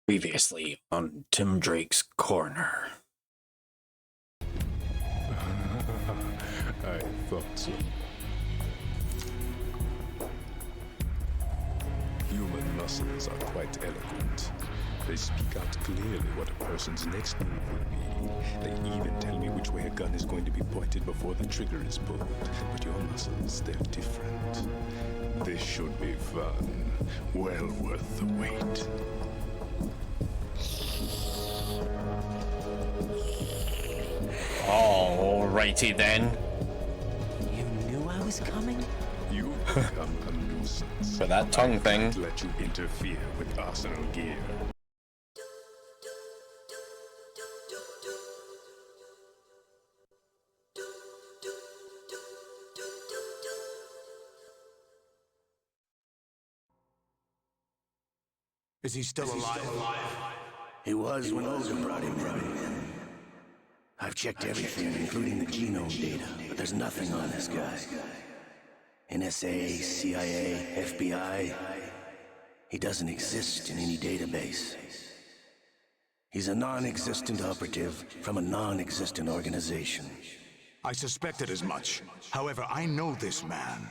Previously on Tim Drake's Corner. I thought so. Human muscles are quite eloquent. They speak out clearly what a person's next move will be. They even tell me which way a gun is going to be pointed before the trigger is pulled. But your muscles, they're different. This should be fun. Well worth the wait. Alrighty then. You knew I was coming? You become a nuisance. For that tongue thing. Let you interfere with Arsenal gear. Is he still alive? He was when Olga brought him in. I've checked everything, including the genome data, but there's nothing on this guy. NSA, CIA, FBI. He doesn't exist in any database. He's a non-existent operative from a non-existent organization. I suspected as much. However, I know this man.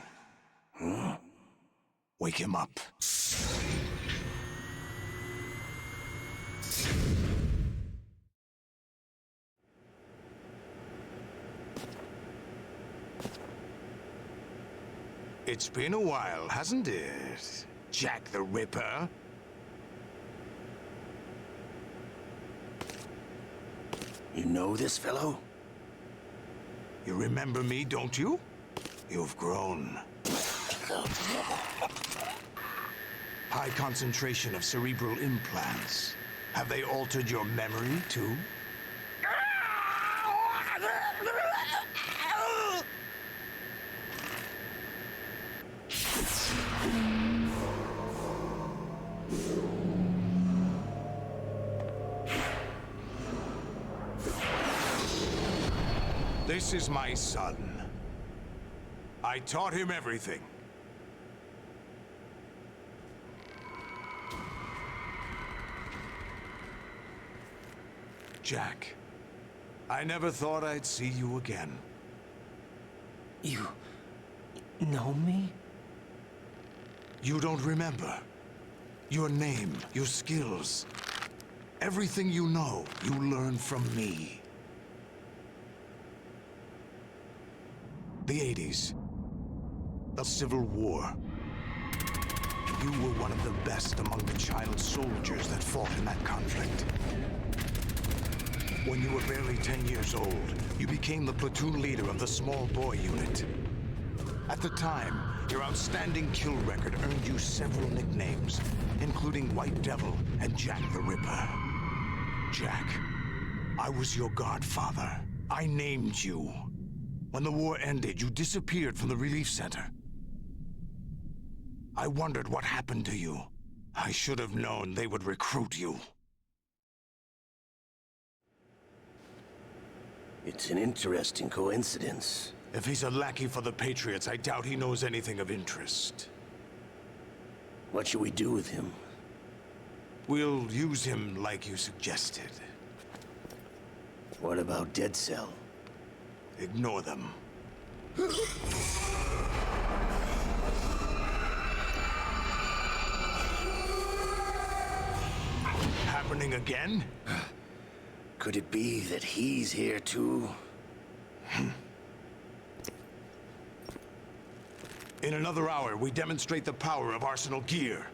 Wake him up. It's been a while, hasn't it? Jack the Ripper? You know this fellow? You remember me, don't you? You've grown. High concentration of cerebral implants. Have they altered your memory, too? This is my son. I taught him everything. Jack, I never thought I'd see you again. You know me? You don't remember. Your name, your skills. Everything you know, you learned from me. The 80s. The Civil War. You were one of the best among the child soldiers that fought in that conflict. When you were barely 10 years old, you became the platoon leader of the Small Boy Unit. At the time, your outstanding kill record earned you several nicknames, including White Devil and Jack the Ripper. Jack, I was your godfather. I named you. When the war ended, you disappeared from the relief center. I wondered what happened to you. I should have known they would recruit you. It's an interesting coincidence. If he's a lackey for the Patriots, I doubt he knows anything of interest. What should we do with him? We'll use him like you suggested. What about Dead Cell? Ignore them. Happening again? Could it be that he's here too? In another hour, we demonstrate the power of Arsenal gear.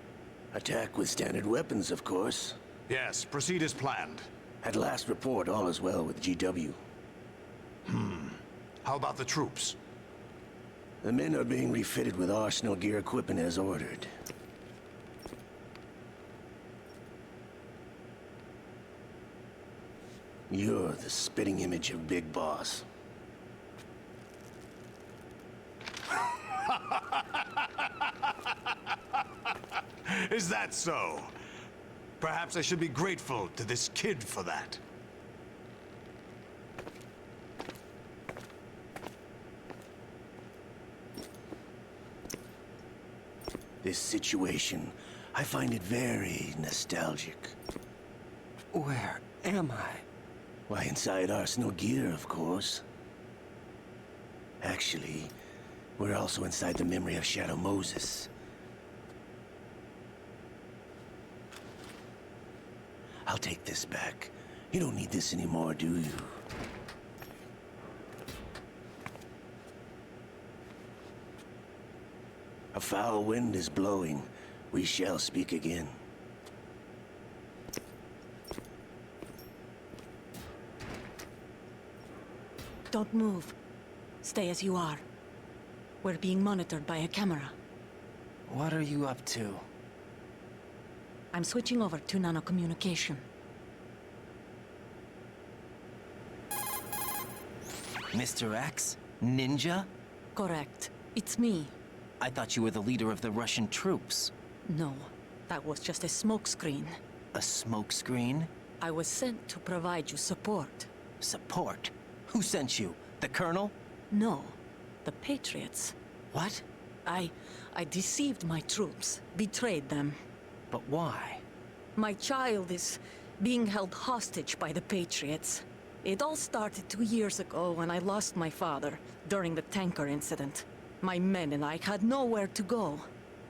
Attack with standard weapons, of course. Yes, proceed as planned. At last report, all is well with GW. How about the troops? The men are being refitted with Arsenal gear equipment as ordered. You're the spitting image of Big Boss. Is that so? Perhaps I should be grateful to this kid for that. This situation, I find it very nostalgic. Where am I? Why, inside Arsenal gear, of course. Actually, we're also inside the memory of Shadow Moses. I'll take this back. You don't need this anymore, do you? A foul wind is blowing. We shall speak again. Don't move. Stay as you are. We're being monitored by a camera. What are you up to? I'm switching over to nanocommunication. Mr. X? Ninja? Correct. It's me. I thought you were the leader of the Russian troops. No, that was just a smokescreen. A smokescreen? I was sent to provide you support. Support? Who sent you? The Colonel? No, the Patriots. What? I deceived my troops, betrayed them. But why? My child is being held hostage by the Patriots. It all started 2 years ago when I lost my father during the tanker incident. My men and I had nowhere to go.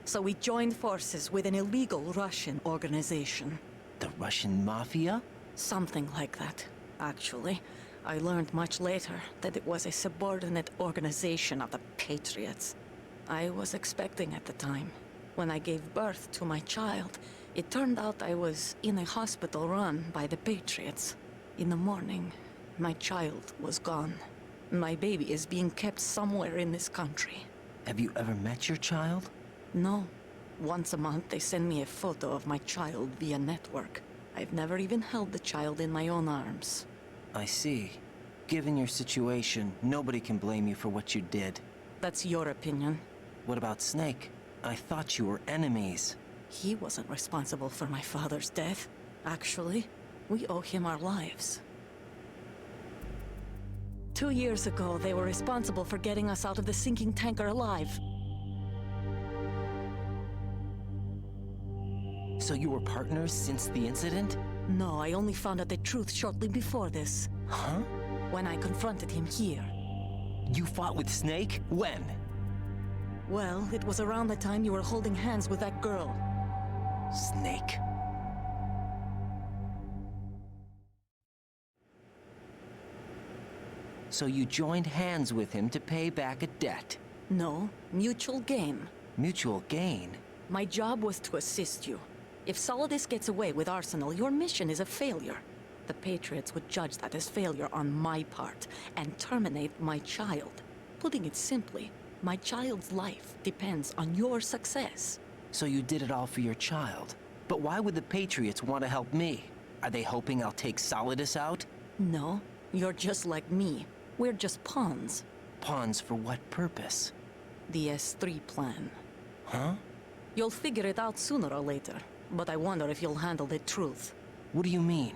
So we joined forces with an illegal Russian organization. The Russian Mafia? Something like that, actually. I learned much later that it was a subordinate organization of the Patriots. I was expecting at the time. When I gave birth to my child, it turned out I was in a hospital run by the Patriots. In the morning, my child was gone. My baby is being kept somewhere in this country. Have you ever met your child? No. Once a month, they send me a photo of my child via network. I've never even held the child in my own arms. I see. Given your situation, nobody can blame you for what you did. That's your opinion. What about Snake? I thought you were enemies. He wasn't responsible for my father's death. Actually, we owe him our lives. 2 years ago, they were responsible for getting us out of the sinking tanker alive. So you were partners since the incident? No, I only found out the truth shortly before this. Huh? When I confronted him here. You fought with Snake? When? Well, it was around the time you were holding hands with that girl. Snake. So you joined hands with him to pay back a debt. No, mutual gain. Mutual gain? My job was to assist you. If Solidus gets away with Arsenal, your mission is a failure. The Patriots would judge that as failure on my part, and terminate my child. Putting it simply, my child's life depends on your success. So you did it all for your child. But why would the Patriots want to help me? Are they hoping I'll take Solidus out? No, you're just like me. We're just pawns. Pawns for what purpose? The S3 plan. Huh? You'll figure it out sooner or later, but I wonder if you'll handle the truth. What do you mean?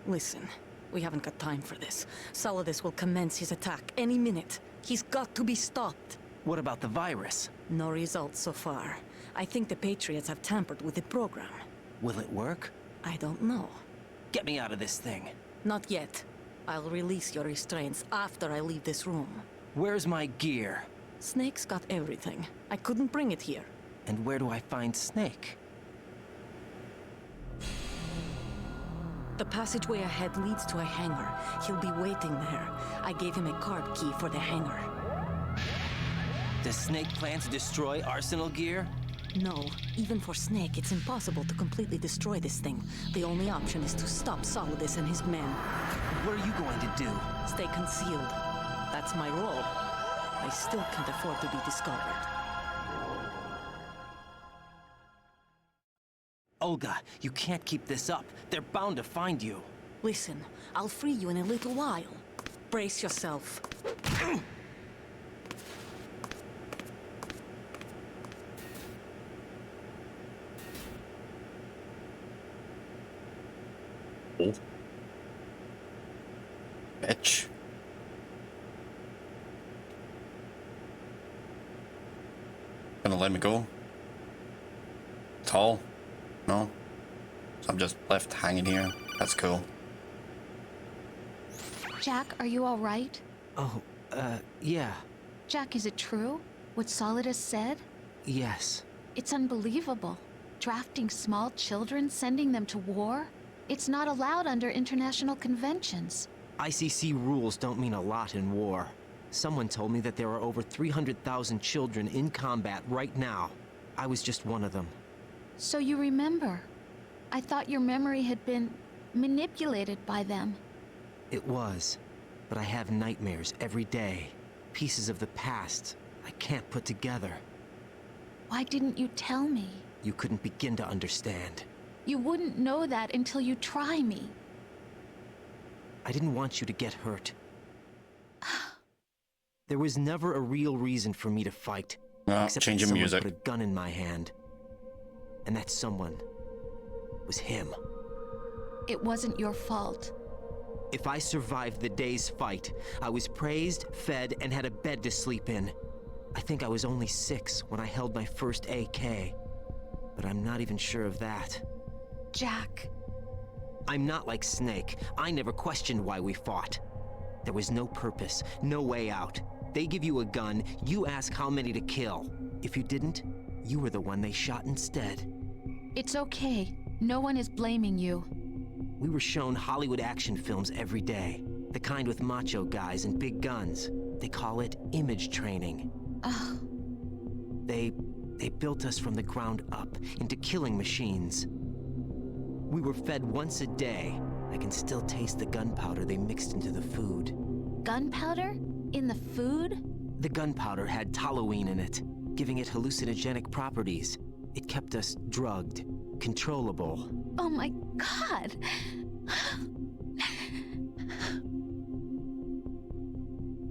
Listen, we haven't got time for this. Solidus will commence his attack any minute. He's got to be stopped. What about the virus? No results so far. I think the Patriots have tampered with the program. Will it work? I don't know. Get me out of this thing. Not yet. I'll release your restraints after I leave this room. Where's my gear? Snake's got everything. I couldn't bring it here. And where do I find Snake? The passageway ahead leads to a hangar. He'll be waiting there. I gave him a card key for the hangar. Does Snake plan to destroy Arsenal gear? No, even for Snake, it's impossible to completely destroy this thing. The only option is to stop Solidus and his men. What are you going to do? Stay concealed. That's my role. I still can't afford to be discovered. Olga, you can't keep this up. They're bound to find you. Listen, I'll free you in a little while. Brace yourself. Oh. Bitch. Gonna let me go? Tall? No? So I'm just left hanging here. That's cool. Jack, are you all right? Oh, yeah. Jack, is it true? What Solidus said? Yes. It's unbelievable. Drafting small children, sending them to war? It's not allowed under international conventions. ICC rules don't mean a lot in war. Someone told me that there are over 300,000 children in combat right now. I was just one of them. So you remember. I thought your memory had been manipulated by them. It was. But I have nightmares every day. Pieces of the past I can't put together. Why didn't you tell me? You couldn't begin to understand. You wouldn't know that until you try me. I didn't want you to get hurt. There was never a real reason for me to fight. Except that Changing someone music. put a gun in my hand. And that someone was him. It wasn't your fault. If I survived the day's fight, I was praised, fed, and had a bed to sleep in. I think I was only 6 when I held my first AK. But I'm not even sure of that. Jack. I'm not like Snake. I never questioned why we fought. There was no purpose, no way out. They give you a gun, you ask how many to kill. If you didn't, you were the one they shot instead. It's okay. No one is blaming you. We were shown Hollywood action films every day. The kind with macho guys and big guns. They call it image training. Ugh. They built us from the ground up into killing machines. We were fed once a day. I can still taste the gunpowder they mixed into the food. Gunpowder? In the food? The gunpowder had toluene in it, giving it hallucinogenic properties. It kept us drugged, controllable. Oh my God!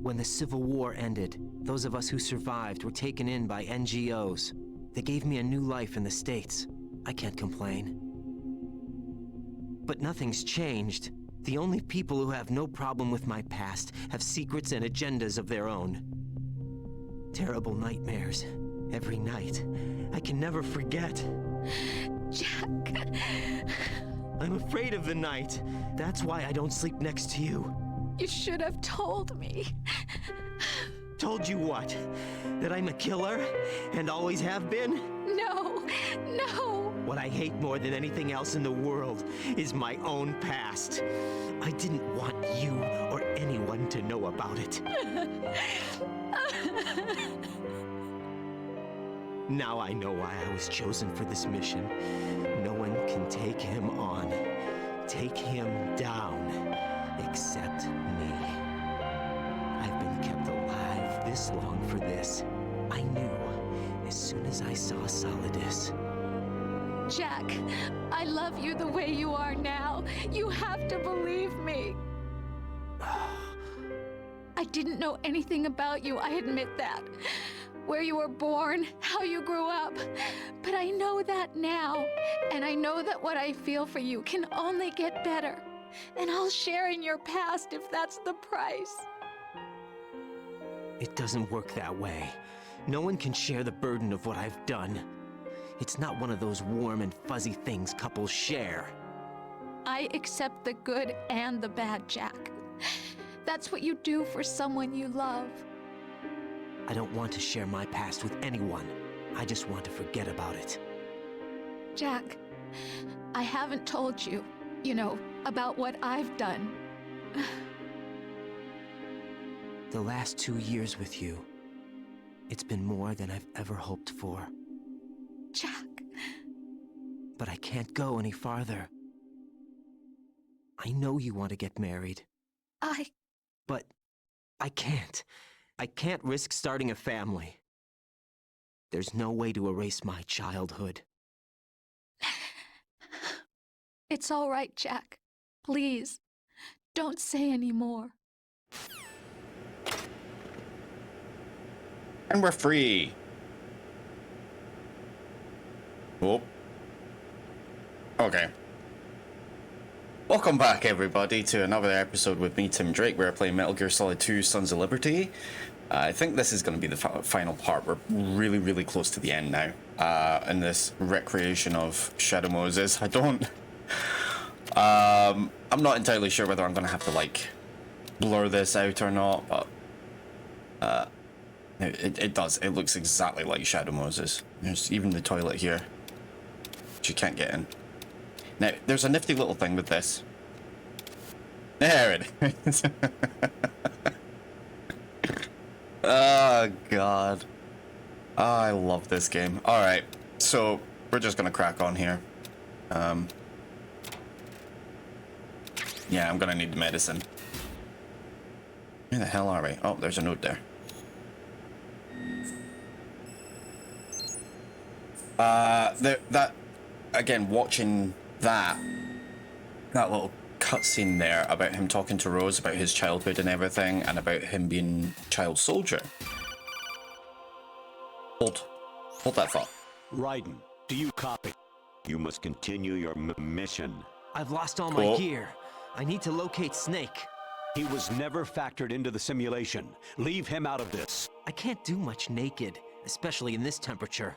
When the Civil War ended, those of us who survived were taken in by NGOs. They gave me a new life in the States. I can't complain. But nothing's changed. The only people who have no problem with my past have secrets and agendas of their own. Terrible nightmares. Every night. I can never forget. Jack. I'm afraid of the night. That's why I don't sleep next to you. You should have told me. Told you what? That I'm a killer? And always have been? No, no. What I hate more than anything else in the world is my own past. I didn't want you or anyone to know about it. Now I know why I was chosen for this mission. No one can take him on, take him down, except me. I've been kept alive this long for this. I knew as soon as I saw Solidus. Jack, I love you the way you are now. You have to believe me. I didn't know anything about you, I admit that. Where you were born, how you grew up. But I know that now. And I know that what I feel for you can only get better. And I'll share in your past if that's the price. It doesn't work that way. No one can share the burden of what I've done. It's not one of those warm and fuzzy things couples share. I accept the good and the bad, Jack. That's what you do for someone you love. I don't want to share my past with anyone. I just want to forget about it. Jack, I haven't told you, about what I've done. The last 2 years with you, it's been more than I've ever hoped for. Jack. But I can't go any farther. I know you want to get married. But I can't. I can't risk starting a family. There's no way to erase my childhood. It's all right, Jack. Please, don't say any more. And we're free. Oh. Okay. Welcome back, everybody, to another episode with me, Tim Drake. We're playing Metal Gear Solid 2 Sons of Liberty. I think this is going to be the final part. We're really, really close to the end now. In this recreation of Shadow Moses. I'm not entirely sure whether I'm gonna have to like blur this out or not, but it does. It looks exactly like Shadow Moses. There's even the toilet here, which you can't get in. Now, there's a nifty little thing with this. There it is. Oh, God. I love this game. Alright, so we're just gonna crack on here. Yeah, I'm gonna need the medicine. Where the hell are we? Oh, there's a note there. That again, watching that little cutscene there about him talking to Rose about his childhood and everything, and about him being child soldier. Hold that thought. Raiden, do you copy? You must continue your mission. I've lost all Cool. my gear. I need to locate Snake. He was never factored into the simulation. Leave him out of this. I can't do much naked, especially in this temperature.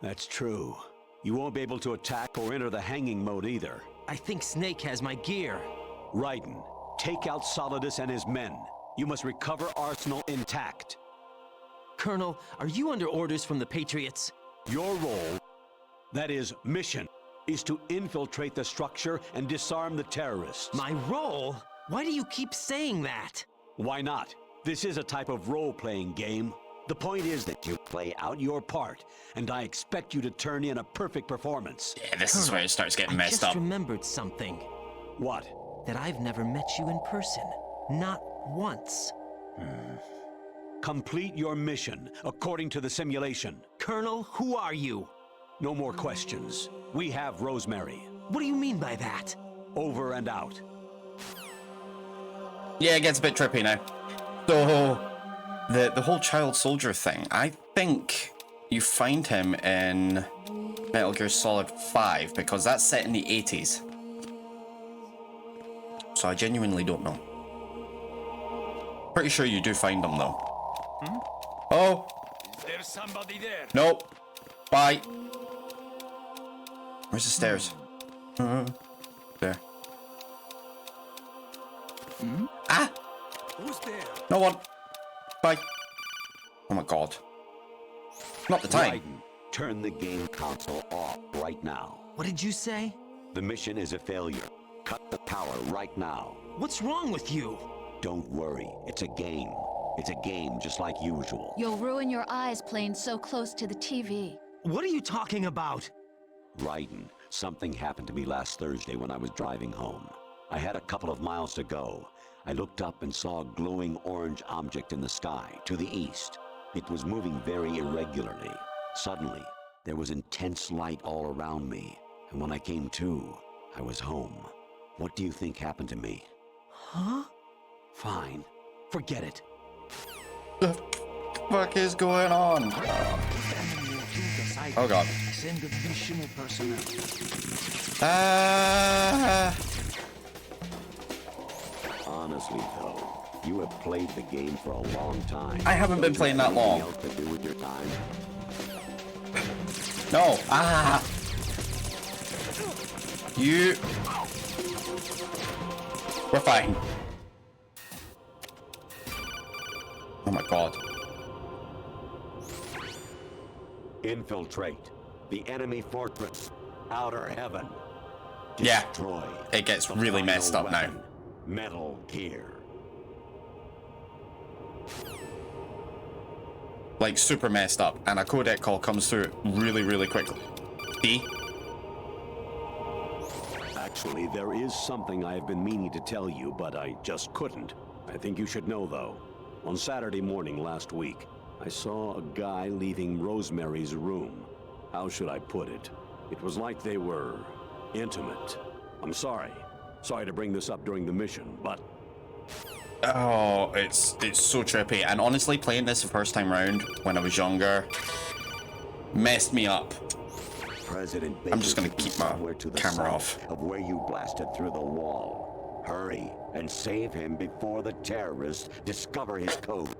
That's true. You won't be able to attack or enter the hanging mode either. I think Snake has my gear. Raiden, take out Solidus and his men. You must recover Arsenal intact. Colonel, are you under orders from the Patriots? Your role, that is, mission, is to infiltrate the structure and disarm the terrorists. My role? Why do you keep saying that? Why not? This is a type of role-playing game. The point is that you play out your part, and I expect you to turn in a perfect performance. Yeah, this is where it starts getting messed I up. just remembered something. What? That I've never met you in person. Not once. Complete your mission, according to the simulation. Colonel, who are you? No more questions. We have Rosemary. What do you mean by that? Over and out. Yeah, it gets a bit trippy now. So, the whole child soldier thing, I think you find him in Metal Gear Solid 5, because that's set in the 80s. So I genuinely don't know. Pretty sure you do find him, though. Oh! Is there somebody there? Nope. Bye. Where's the stairs? There. Ah! Who's there? No one. Bye. Oh my god. Not the time. Raiden, turn the game console off right now. What did you say? The mission is a failure. Cut the power right now. What's wrong with you? Don't worry, it's a game. It's a game just like usual. You'll ruin your eyes playing so close to the TV. What are you talking about? Raiden, something happened to me last Thursday when I was driving home. I had a couple of miles to go. I looked up and saw a glowing orange object in the sky, to the east. It was moving very irregularly. Suddenly, there was intense light all around me, and when I came to, I was home. What do you think happened to me? Huh? Fine. Forget it. The fuck is going on? Oh god. Send additional personnel. Honestly, though, you have played the game for a long time. I haven't been playing that long. Anything else to do with your time? No. Ah. You. We're fine. Oh my god. Infiltrate the enemy fortress, outer heaven. Yeah. Destroy. It gets the really final messed up now. weapon, Metal Gear. Like super messed up, and a codec call comes through really, really quickly. See? Actually, there is something I have been meaning to tell you, but I just couldn't. I think you should know, though. On Saturday morning last week, I saw a guy leaving Rosemary's room. How should I put it? It was like they were intimate. I'm sorry. Sorry to bring this up during the mission, but Oh, it's so trippy. And honestly, playing this the first time round when I was younger messed me up. President I'm just gonna Baker keep my somewhere to the camera south off. of where you blasted through the wall. Hurry and save him before the terrorists discover his code.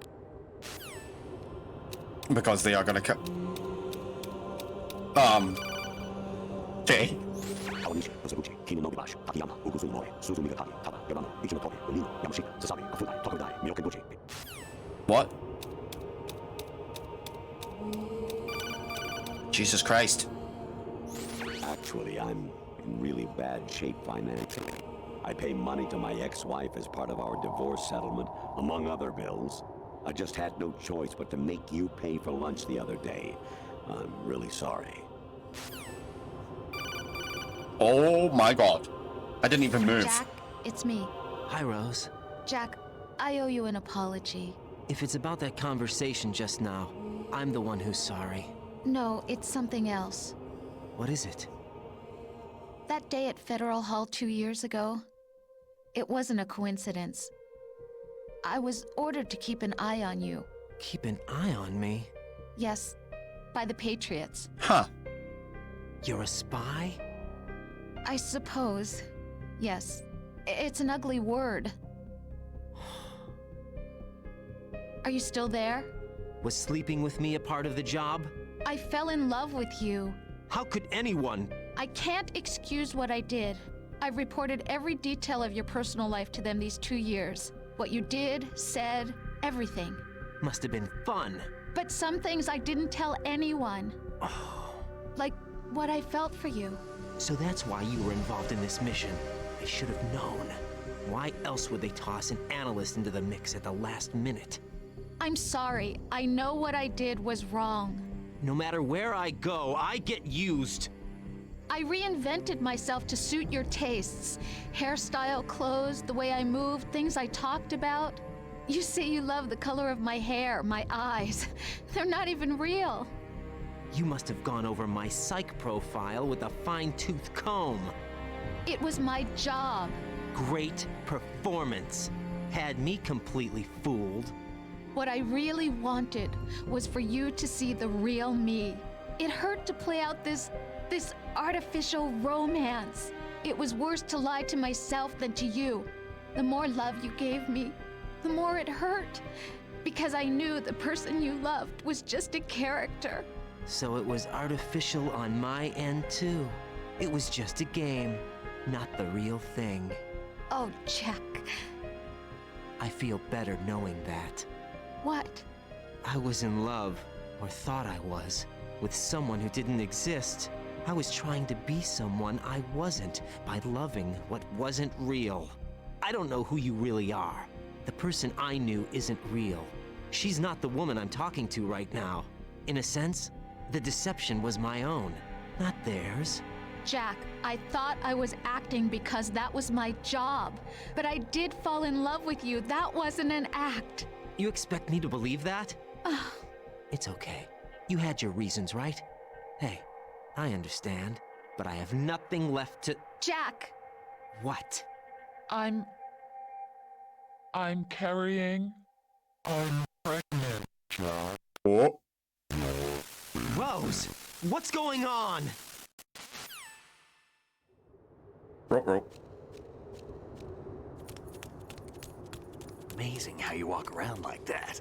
Because they are gonna cut. Okay. What? Jesus Christ. Actually, I'm in really bad shape financially. I pay money to my ex-wife as part of our divorce settlement, among other bills. I just had no choice but to make you pay for lunch the other day. I'm really sorry. Oh my god. I didn't even move. Jack, it's me. Hi, Rose. Jack, I owe you an apology. If it's about that conversation just now, I'm the one who's sorry. No, it's something else. What is it? That day at Federal Hall 2 years ago, it wasn't a coincidence. I was ordered to keep an eye on you. Keep an eye on me? Yes, by the Patriots. Huh. You're a spy? I suppose. Yes. It's an ugly word. Are you still there? Was sleeping with me a part of the job? I fell in love with you. How could anyone? I can't excuse what I did. I've reported every detail of your personal life to them these 2 years. What you did, said, everything. Must have been fun. But some things I didn't tell anyone. Like what I felt for you. So that's why you were involved in this mission. I should have known. Why else would they toss an analyst into the mix at the last minute? I'm sorry. I know what I did was wrong. No matter where I go, I get used. I reinvented myself to suit your tastes. Hairstyle, clothes, the way I moved, things I talked about. You say you love the color of my hair, my eyes. They're not even real. You must have gone over my psych profile with a fine-tooth comb. It was my job. Great performance. Had me completely fooled. What I really wanted was for you to see the real me. It hurt to play out this artificial romance. It was worse to lie to myself than to you. The more love you gave me, the more it hurt. Because I knew the person you loved was just a character. So it was artificial on my end too. It was just a game, not the real thing. Oh, Jack. I feel better knowing that. What? I was in love, or thought I was, with someone who didn't exist. I was trying to be someone I wasn't by loving what wasn't real. I don't know who you really are. The person I knew isn't real. She's not the woman I'm talking to right now. In a sense, the deception was my own, not theirs. Jack, I thought I was acting because that was my job. But I did fall in love with you. That wasn't an act. You expect me to believe that? It's okay. You had your reasons, right? Hey, I understand, but I have nothing left to... Jack! What? I'm carrying. I'm pregnant, Jack. Oh. Rose, what's going on? Ruh-roh. Amazing how you walk around like that.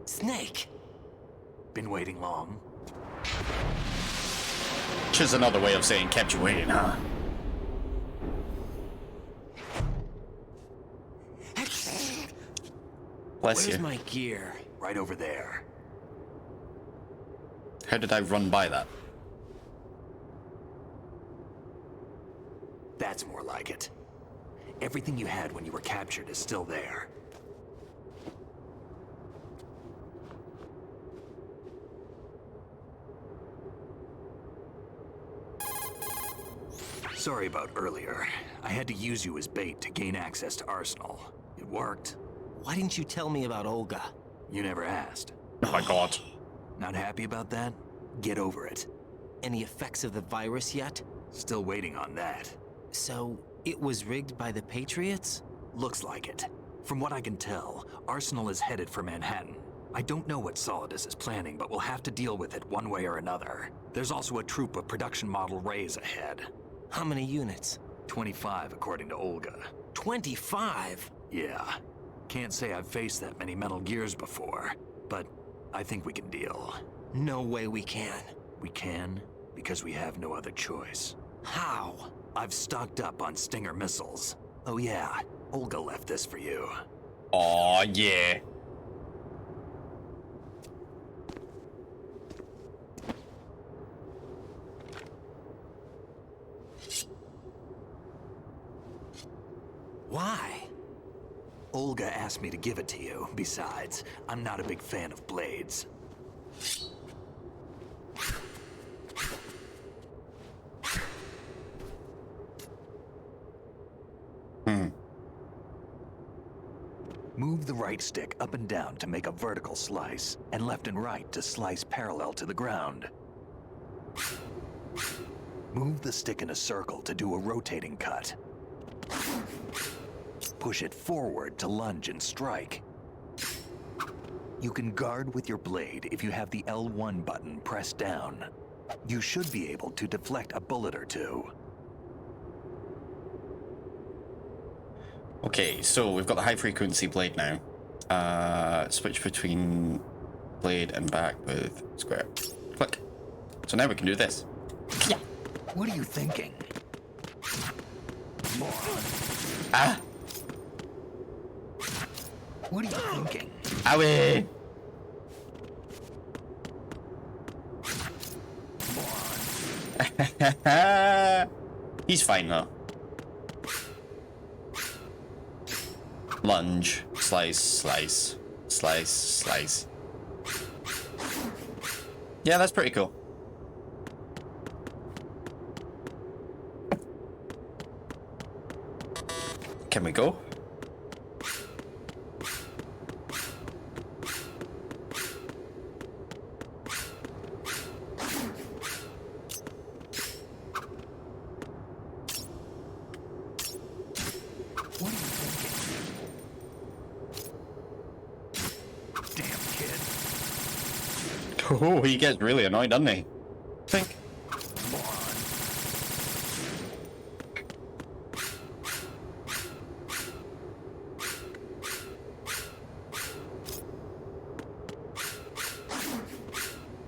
Snake! Been waiting long? Which is another way of saying kept you waiting, huh? Bless Where's you. my gear? Right over there. How did I run by that? That's more like it. Everything you had when you were captured is still there. Sorry about earlier. I had to use you as bait to gain access to Arsenal. It worked. Why didn't you tell me about Olga? You never asked. Oh my god. Not happy about that? Get over it. Any effects of the virus yet? Still waiting on that. So, it was rigged by the Patriots? Looks like it. From what I can tell, Arsenal is headed for Manhattan. I don't know what Solidus is planning, but we'll have to deal with it one way or another. There's also a troop of production model Rays ahead. How many units? 25, according to Olga. 25? Yeah. Can't say I've faced that many Metal Gears before, but I think we can deal. No way we can. We can, because we have no other choice. How? I've stocked up on Stinger missiles. Oh yeah, Olga left this for you. Aw, yeah. Why? Olga asked me to give it to you. Besides, I'm not a big fan of blades. Move the right stick up and down to make a vertical slice, and left and right to slice parallel to the ground. Move the stick in a circle to do a rotating cut. Push it forward to lunge and strike. You can guard with your blade if you have the L1 button pressed down. You should be able to deflect a bullet or two. Okay, so we've got the high frequency blade now. Switch between blade and back with square. Click. So now we can do this. Yeah. What are you thinking? Moron. Ah! What are you thinking? Owie! Moron. He's fine though. Lunge, slice, slice, slice, slice. Yeah, that's pretty cool. Can we go? What are you thinking? Damn kid. Oh, he gets really annoyed, doesn't he? Think. Moron.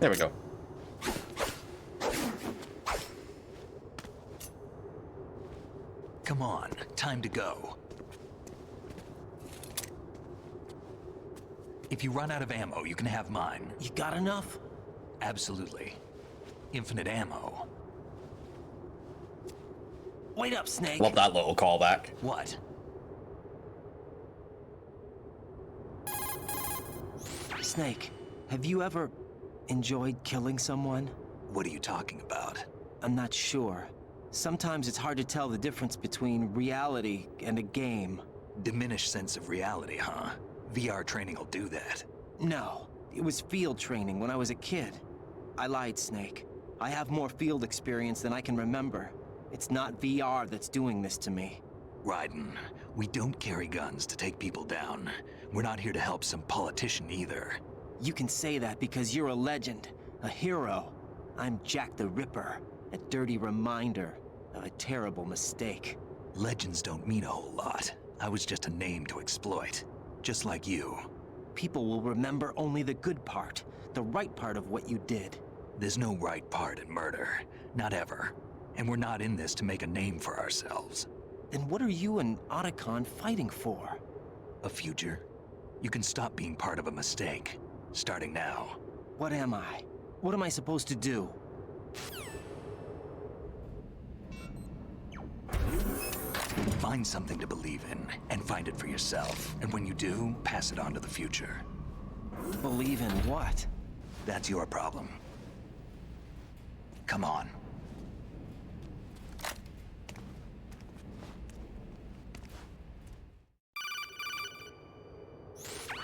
There we go. Come on, time to go. If you run out of ammo, you can have mine. You got enough? Absolutely. Infinite ammo. Wait up, Snake. Love that little callback. What? Snake, have you ever enjoyed killing someone? What are you talking about? I'm not sure. Sometimes it's hard to tell the difference between reality and a game. Diminished sense of reality, huh? VR training will do that. No, it was field training when I was a kid. I lied, Snake. I have more field experience than I can remember. It's not VR that's doing this to me. Raiden, we don't carry guns to take people down. We're not here to help some politician either. You can say that because you're a legend, a hero. I'm Jack the Ripper, a dirty reminder of a terrible mistake. Legends don't mean a whole lot. I was just a name to exploit, just like you. People will remember only the good part, the right part of what you did. There's no right part in murder, not ever. And we're not in this to make a name for ourselves. Then what are you and Otacon fighting for? A future? You can stop being part of a mistake, starting now. What am I? What am I supposed to do? Find something to believe in, and find it for yourself. And when you do, pass it on to the future. Believe in what? That's your problem. Come on.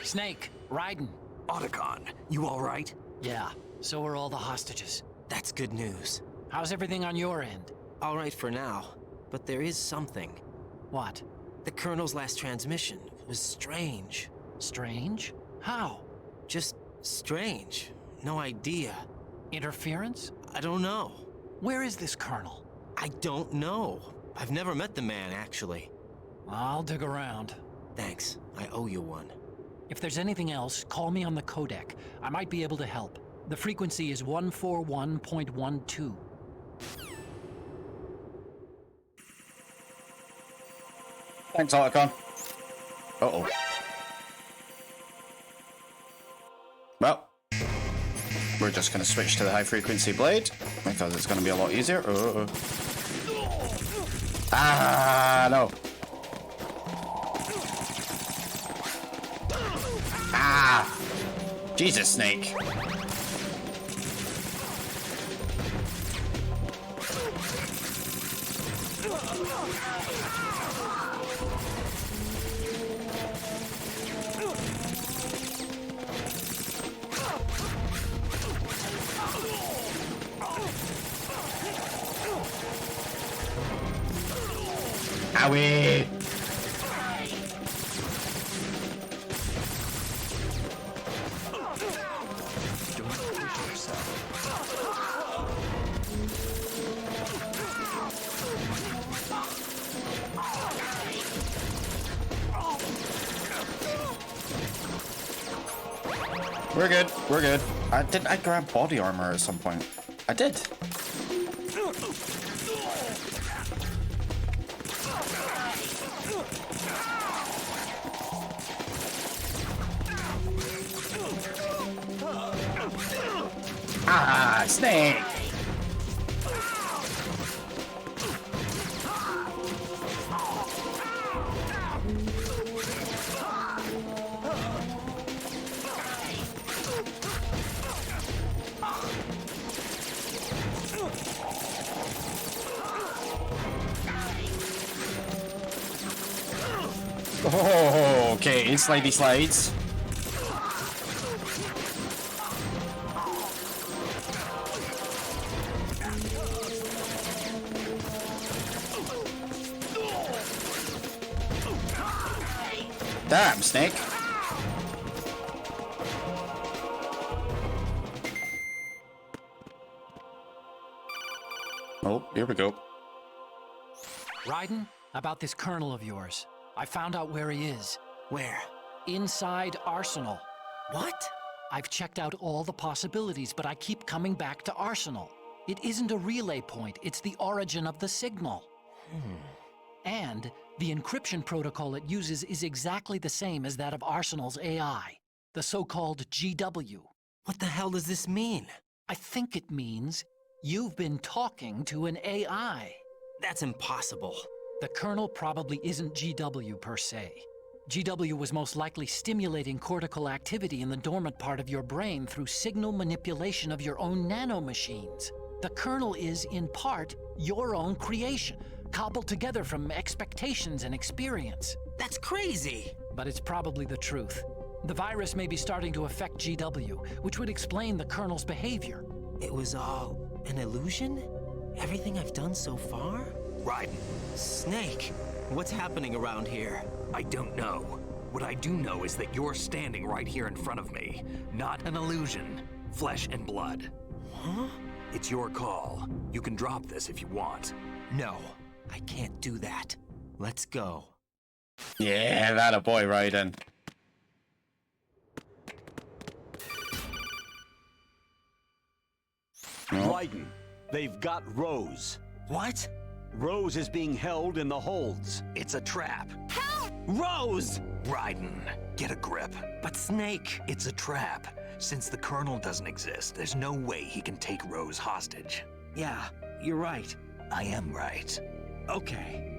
Snake, Raiden. Otacon, you all right? Yeah, so are all the hostages. That's good news. How's everything on your end? All right for now, but there is something. What? The Colonel's last transmission was strange. Strange? How? Just strange. No idea. Interference? I don't know. Where is this Colonel? I don't know. I've never met the man, actually. I'll dig around. Thanks. I owe you one. If there's anything else, call me on the codec. I might be able to help. The frequency is 141.12. Thanks, Otacon. Uh-oh. Well, we're just going to switch to the high-frequency blade, because it's going to be a lot easier. Ah, no. Ah! Jesus, Snake. Owie! We're good. We're good. Didn't I grab body armor at some point? I did. Ah, Snake! Oh, okay, slidey slides. Damn, Snake. Oh, here we go. Raiden, about this colonel of yours. I found out where he is. Where? Inside Arsenal. What? I've checked out all the possibilities, but I keep coming back to Arsenal. It isn't a relay point, it's the origin of the signal. And the encryption protocol it uses is exactly the same as that of Arsenal's AI, the so-called GW. What the hell does this mean? I think it means you've been talking to an AI. That's impossible. The kernel probably isn't GW per se. GW was most likely stimulating cortical activity in the dormant part of your brain through signal manipulation of your own nanomachines. The kernel is, in part, your own creation, cobbled together from expectations and experience. That's crazy! But it's probably the truth. The virus may be starting to affect GW, which would explain the kernel's behavior. It was all an illusion? Everything I've done so far? Raiden, Snake, what's happening around here? I don't know. What I do know is that you're standing right here in front of me. Not an illusion. Flesh and blood. Huh? It's your call. You can drop this if you want. No, I can't do that. Let's go. Yeah, that a boy, Raiden. Raiden, they've got Rose. What? Rose is being held in the holds. It's a trap. Rose! Raiden, get a grip. But Snake... It's a trap. Since the Colonel doesn't exist, there's no way he can take Rose hostage. Yeah, you're right. I am right. Okay.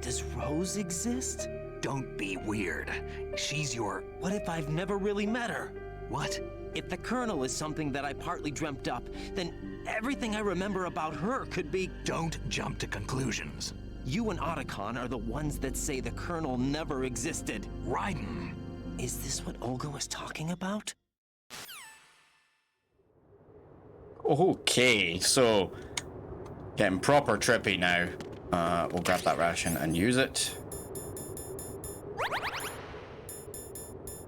Does Rose exist? Don't be weird. She's your... What if I've never really met her? What? If the Colonel is something that I partly dreamt up, then everything I remember about her could be... Don't jump to conclusions. You and Otacon are the ones that say the Colonel never existed. Raiden. Is this what Olga was talking about? Okay, so getting proper trippy now. We'll grab that ration and use it.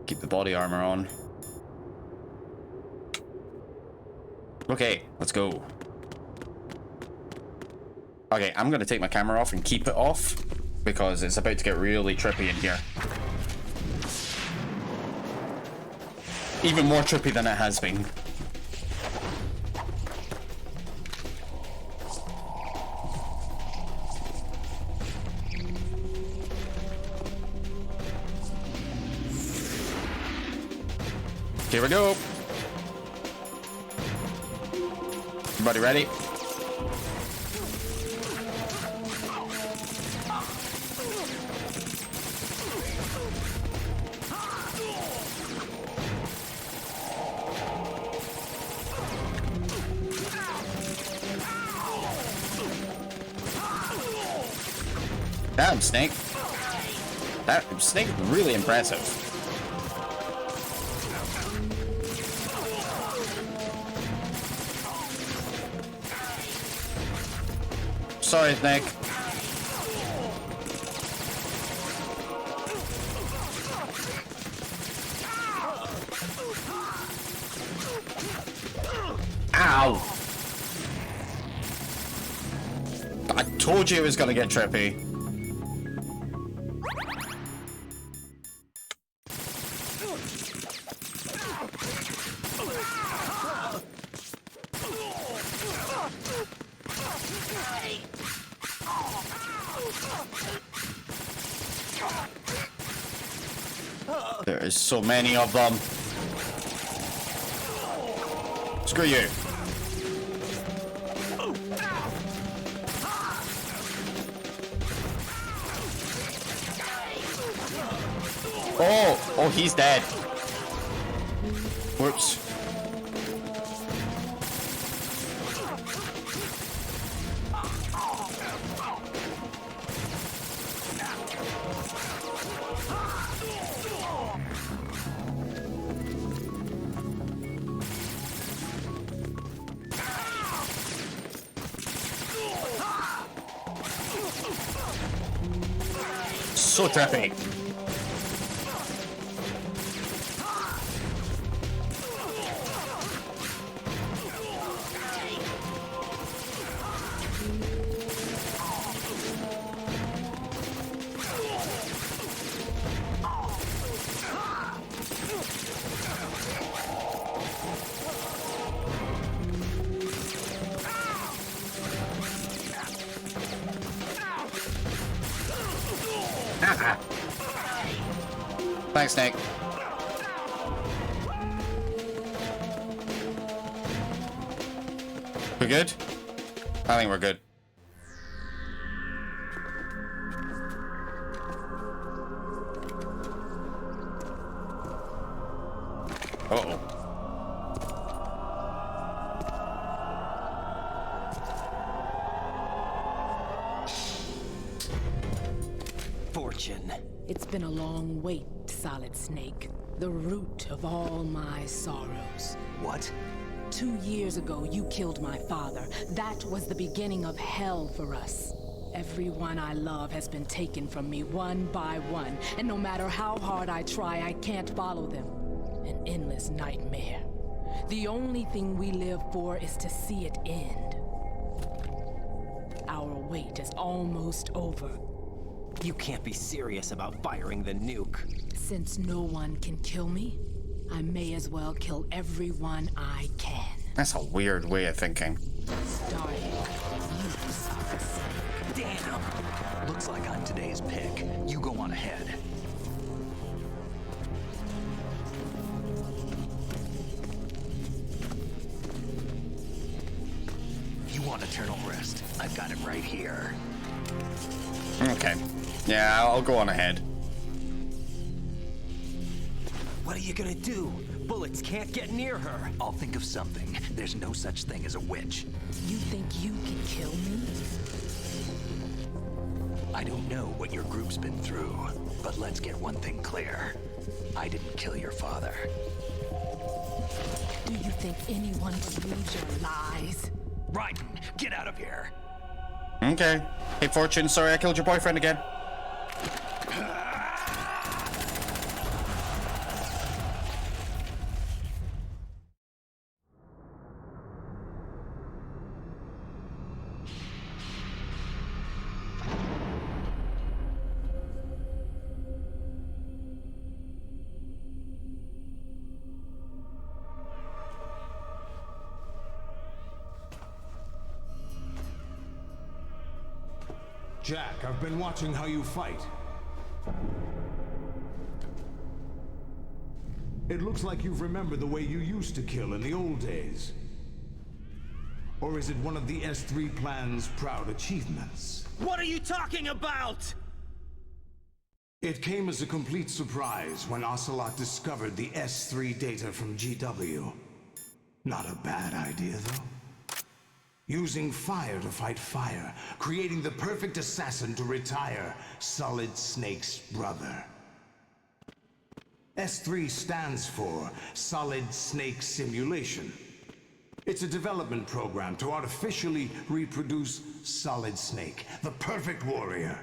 Keep the body armor on. Okay, let's go. Okay, I'm gonna take my camera off and keep it off because it's about to get really trippy in here. Even more trippy than it has been. Here we go. Everybody ready? Damn, Snake. That Snake is really impressive. Sorry, Snake. Ow! I told you it was gonna get trippy. There is so many of them. Screw you. Oh, he's dead. Whoops. So trippy. Thanks, Snake. We good? I think we're good. Uh-oh. Fortune. It's been a long wait, Solid Snake. The root of all my sorrows. What? 2 years ago, you killed my father. That was the beginning of hell for us. Everyone I love has been taken from me one by one, and no matter how hard I try, I can't follow them. An endless nightmare. The only thing we live for is to see it end. Our wait is almost over. You can't be serious about firing the nuke. Since no one can kill me, I may as well kill everyone I can. That's a weird way of thinking. Starting with you, Solid Snake. Damn! Looks like I'm today's pick. You go on ahead. You want eternal rest? I've got it right here. Okay. Yeah, I'll go on ahead. What are you gonna do? Bullets can't get near her. I'll think of something. There's no such thing as a witch. You think you can kill me? I don't know what your group's been through, but let's get one thing clear. I didn't kill your father. Do you think anyone believes your lies? Raiden, get out of here! Okay. Hey, Fortune, sorry I killed your boyfriend again. Jack, I've been watching how you fight. It looks like you've remembered the way you used to kill in the old days. Or is it one of the S3 plan's proud achievements? What are you talking about? It came as a complete surprise when Ocelot discovered the S3 data from GW. Not a bad idea, though. Using fire to fight fire, creating the perfect assassin to retire Solid Snake's brother. S3 stands for Solid Snake Simulation. It's a development program to artificially reproduce Solid Snake, the perfect warrior.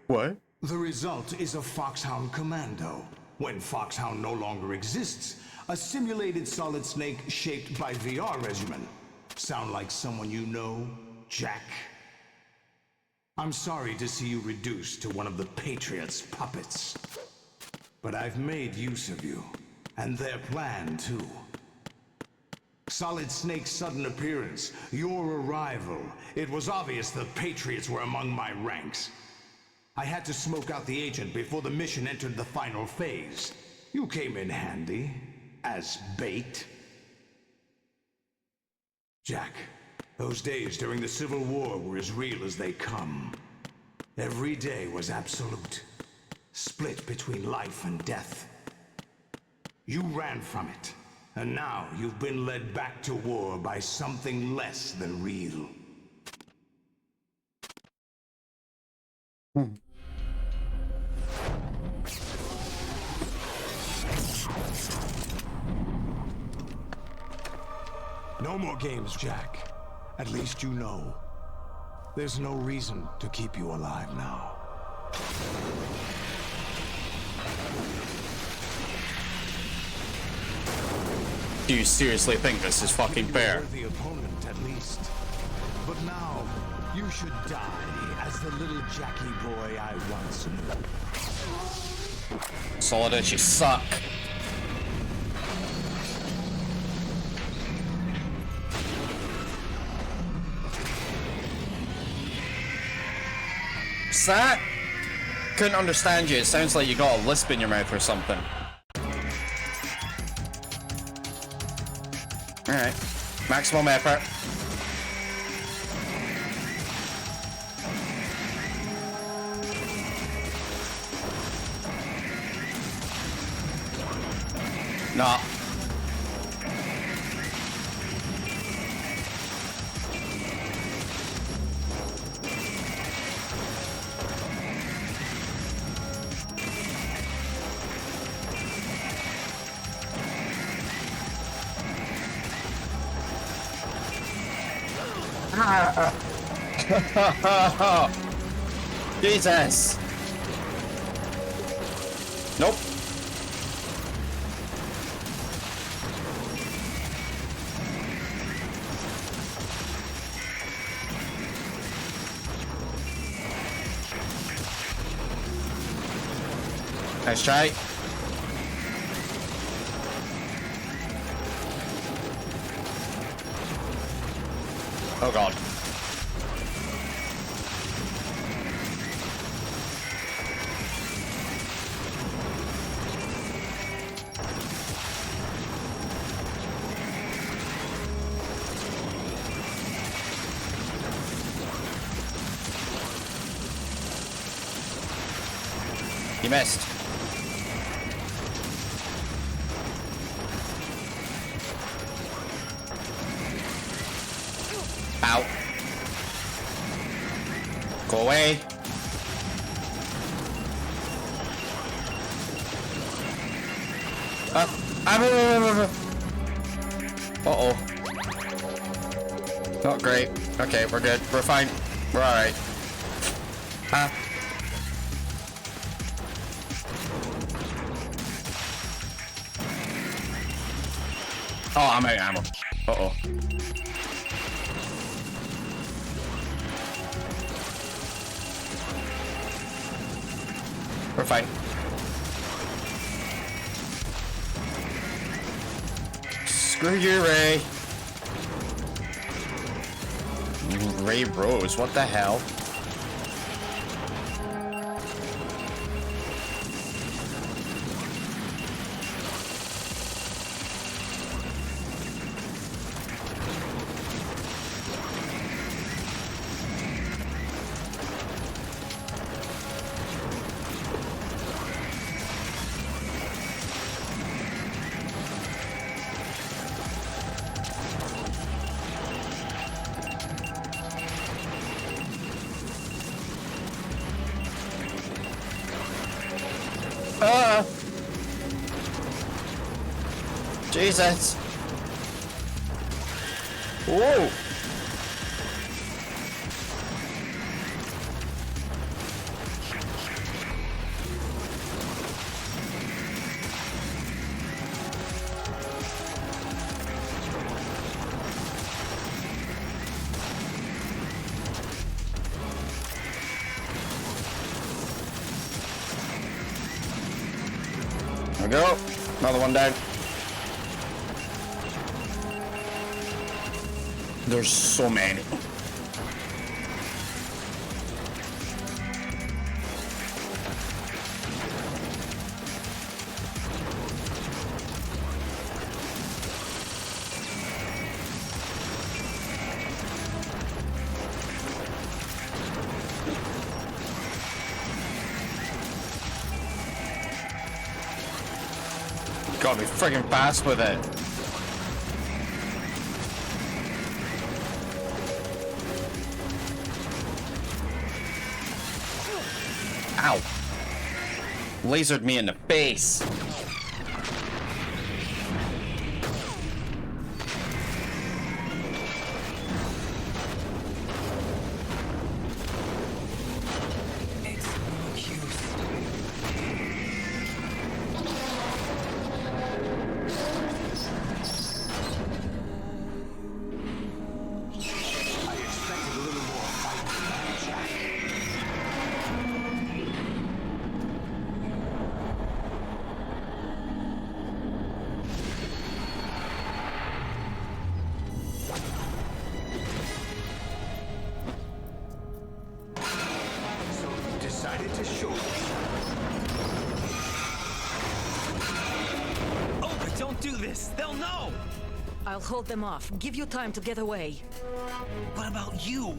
What? The result is a Foxhound Commando. When Foxhound no longer exists, a simulated Solid Snake shaped by VR regimen. Sound like someone you know, Jack? I'm sorry to see you reduced to one of the Patriots' puppets. But I've made use of you, and their plan too. Solid Snake's sudden appearance, your arrival, it was obvious the Patriots were among my ranks. I had to smoke out the agent before the mission entered the final phase. You came in handy, as bait. Jack, those days during the Civil War were as real as they come. Every day was absolute, split between life and death. You ran from it, and now you've been led back to war by something less than real. No more games, Jack. At least you know. There's no reason to keep you alive now. Do you seriously think this is fucking fair? The opponent, at least. But now, you should die as the little Jackie boy I once knew. Solid, you suck. That? Couldn't understand you. It sounds like you got a lisp in your mouth or something. Alright. Maximum effort. Nah. Jesus. Nope. Nice try. Oh god. You missed. Ow. Go away. Uh-oh. Not great. Okay, we're good. We're fine. We're alright. Oh, I'm out of ammo. Uh-oh. We're fine. Screw you, Ray. Ray Rose, what the hell? Jesus. Whoa. There we go. Another one down. There's so many. Gotta be friggin' fast with it. Ow. Lasered me in the face. To show Oh, but don't do this. They'll know. I'll hold them off. Give you time to get away. What about you?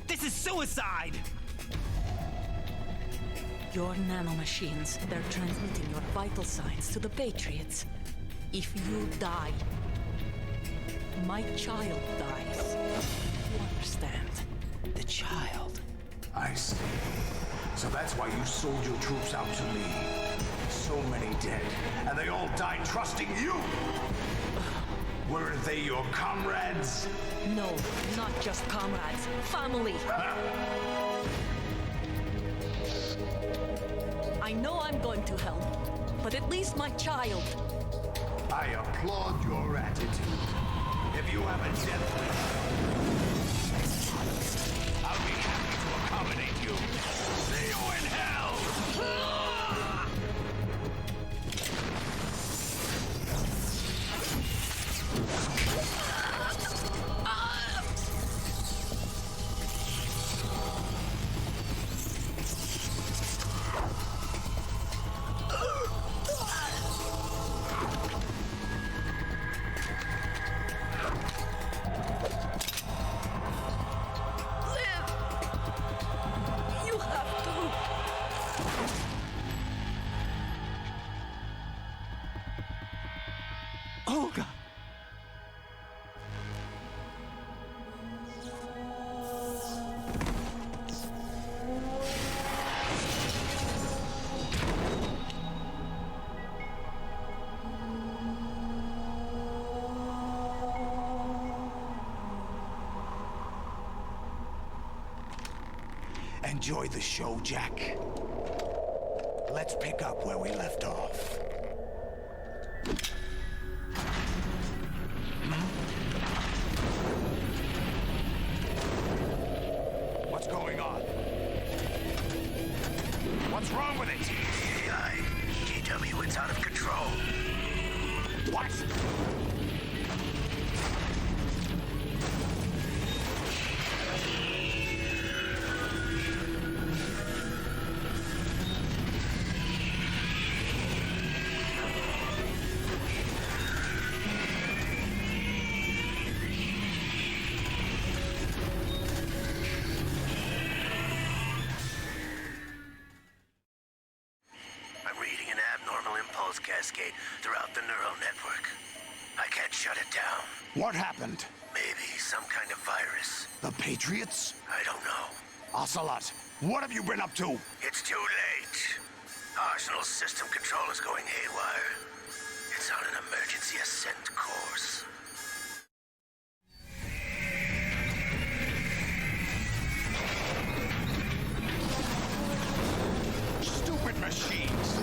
This is suicide. Your nanomachines, they're transmitting your vital signs to the Patriots. If you die, my child dies. You understand? The child. I see. So that's why you sold your troops out to me. So many dead, and they all died trusting you! Weren't they your comrades? No, not just comrades. Family! I know I'm going to hell, but at least my child. I applaud your attitude. If you have a death wish, I'll be happy to accommodate you. See you in hell! Olga! Enjoy the show, Jack. Let's pick up where we left off. What's going on? What's wrong with it? GW, it's out of control. What? Cascade throughout the neural network. I can't shut it down. What happened? Maybe some kind of virus. The Patriots? I don't know. Ocelot, what have you been up to? It's too late. Arsenal system control is going haywire. It's on an emergency ascent course. Stupid machines!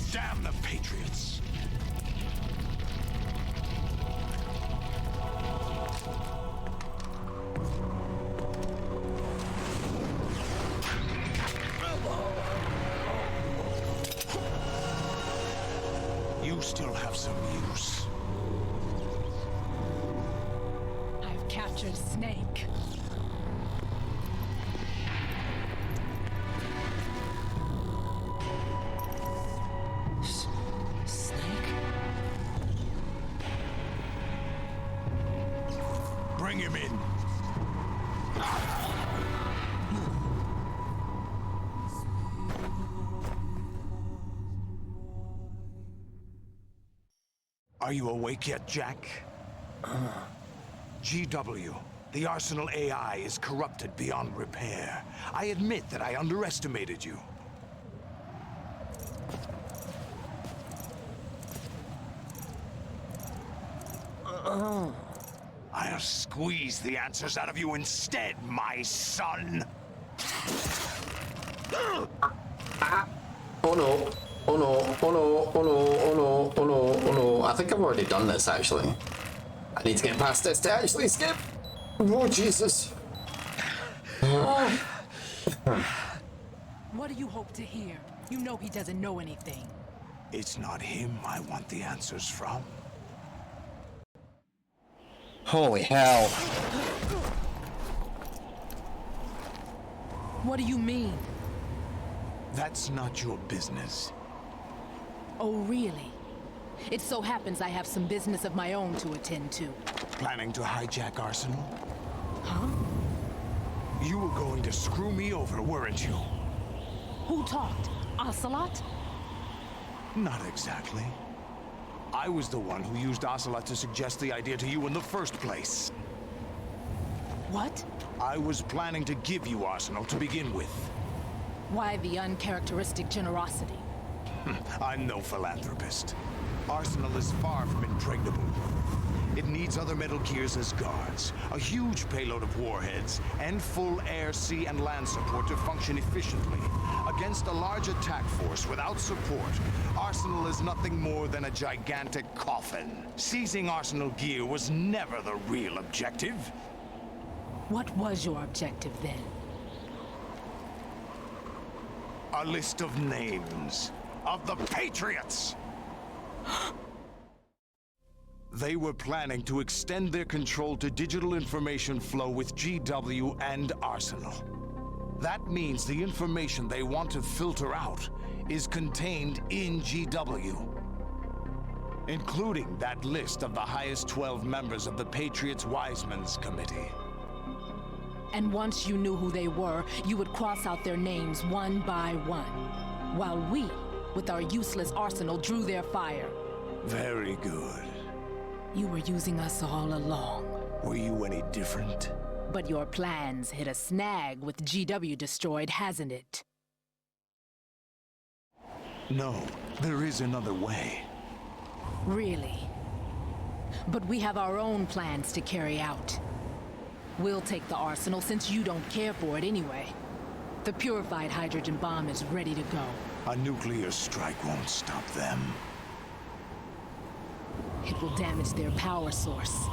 Damn the Patriots! You still have some use. I've captured Snake. Snake? Bring him in. Are you awake yet, Jack? GW, the Arsenal AI is corrupted beyond repair. I admit that I underestimated you. I'll squeeze the answers out of you instead, my son. Oh no. Oh no. Oh no. Oh no. Oh no. Oh no. Oh no. I think I've already done this actually. I need to get past this to actually skip. Oh Jesus. What do you hope to hear? You know he doesn't know anything. It's not him I want the answers from. Holy hell. What do you mean? That's not your business. Oh, really? It so happens I have some business of my own to attend to. Planning to hijack Arsenal? Huh? You were going to screw me over, weren't you? Who talked? Ocelot? Not exactly. I was the one who used Ocelot to suggest the idea to you in the first place. What? I was planning to give you Arsenal to begin with. Why the uncharacteristic generosity? I'm no philanthropist. Arsenal is far from impregnable. It needs other Metal Gears as guards, a huge payload of warheads, and full air, sea, and land support to function efficiently. Against a large attack force without support, Arsenal is nothing more than a gigantic coffin. Seizing Arsenal gear was never the real objective. What was your objective then? A list of names of the Patriots! They were planning to extend their control to digital information flow with GW and Arsenal. That means the information they want to filter out is contained in GW, including that list of the highest 12 members of the Patriots Wiseman's Committee. And once you knew who they were, you would cross out their names one by one, while we, with our useless arsenal, drew their fire. Very good. You were using us all along. Were you any different? But your plans hit a snag with GW destroyed, hasn't it? No, there is another way. Really? But we have our own plans to carry out. We'll take the arsenal since you don't care for it anyway. The purified hydrogen bomb is ready to go. A nuclear strike won't stop them. It will damage their power source.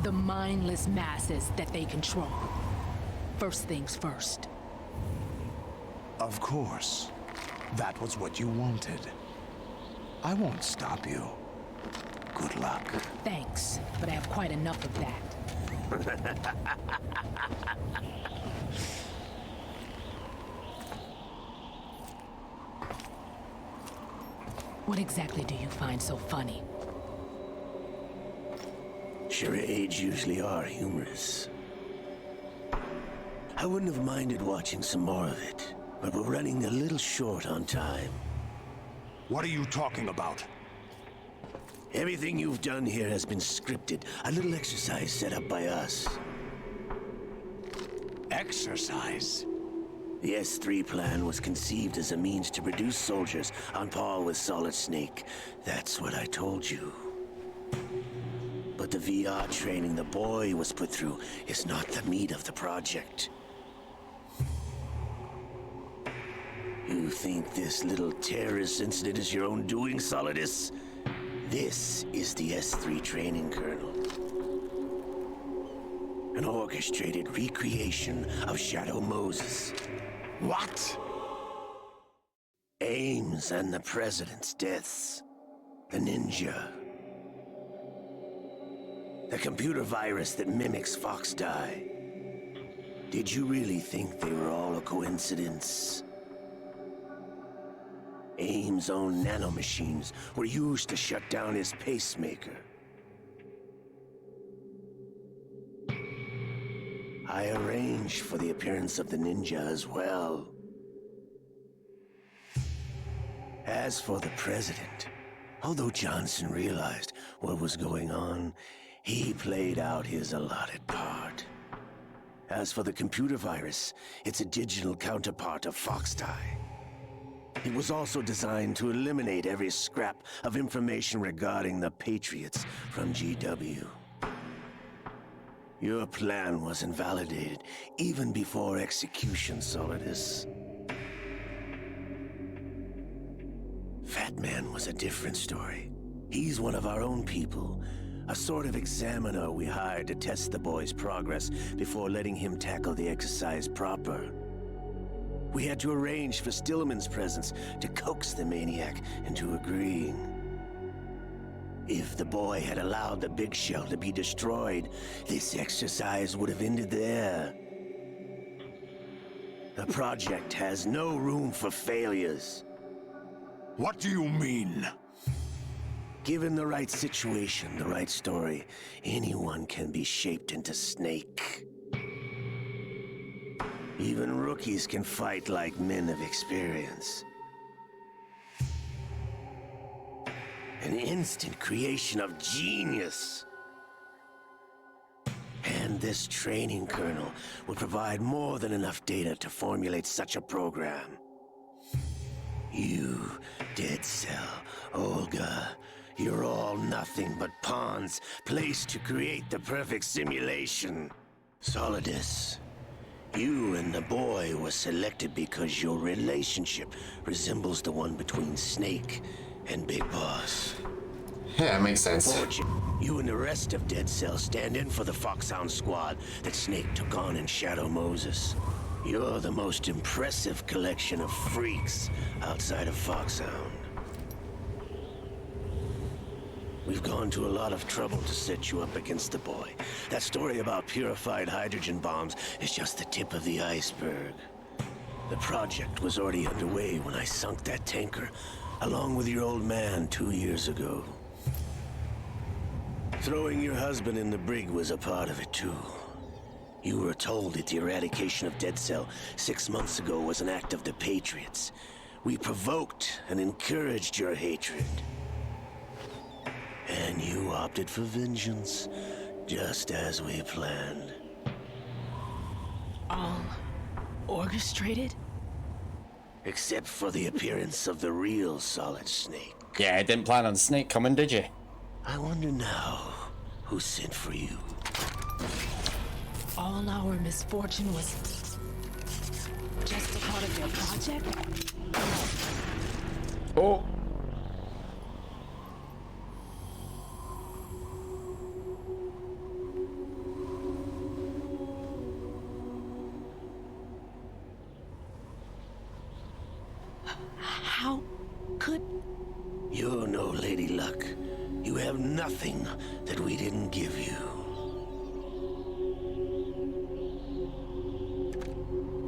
The mindless masses that they control. First things first. Of course. That was what you wanted. I won't stop you. Good luck. Thanks, but I have quite enough of that. What exactly do you find so funny? Charades usually are humorous. I wouldn't have minded watching some more of it, but we're running a little short on time. What are you talking about? Everything you've done here has been scripted. A little exercise set up by us. Exercise? The S3 plan was conceived as a means to produce soldiers on par with Solid Snake. That's what I told you. But the VR training the boy was put through is not the meat of the project. You think this little terrorist incident is your own doing, Solidus? This is the S3 training kernel. An orchestrated recreation of Shadow Moses. What? Ames and the President's deaths. The ninja. The computer virus that mimics Foxdie. Did you really think they were all a coincidence? Ames' own nanomachines were used to shut down his pacemaker. I arranged for the appearance of the ninja as well. As for the President, although Johnson realized what was going on, he played out his allotted part. As for the computer virus, it's a digital counterpart of Foxdie. It was also designed to eliminate every scrap of information regarding the Patriots from GW. Your plan was invalidated even before execution, Solidus. Fat Man was a different story. He's one of our own people, a sort of examiner we hired to test the boy's progress before letting him tackle the exercise proper. We had to arrange for Stillman's presence to coax the maniac into agreeing. If the boy had allowed the big shell to be destroyed, this exercise would have ended there. The project has no room for failures. What do you mean? Given the right situation, the right story, anyone can be shaped into Snake. Even rookies can fight like men of experience. An instant creation of genius. And this training kernel would provide more than enough data to formulate such a program. You, Dead Cell, Olga, you're all nothing but pawns placed to create the perfect simulation. Solidus, you and the boy were selected because your relationship resembles the one between Snake and Big Boss. Yeah, it makes sense. You and the rest of Dead Cell stand in for the Foxhound squad that Snake took on in Shadow Moses. You're the most impressive collection of freaks outside of Foxhound. We've gone to a lot of trouble to set you up against the boy. That story about purified hydrogen bombs is just the tip of the iceberg. The project was already underway when I sunk that tanker, along with your old man 2 years ago. Throwing your husband in the brig was a part of it too. You were told that the eradication of Dead Cell 6 months ago was an act of the Patriots. We provoked and encouraged your hatred. And you opted for vengeance, just as we planned. All orchestrated? Except for the appearance of the real Solid Snake. Yeah, I didn't plan on Snake coming, did you? I wonder now who sent for you. All our misfortune was just a part of their project? Oh. nothing that we didn't give you.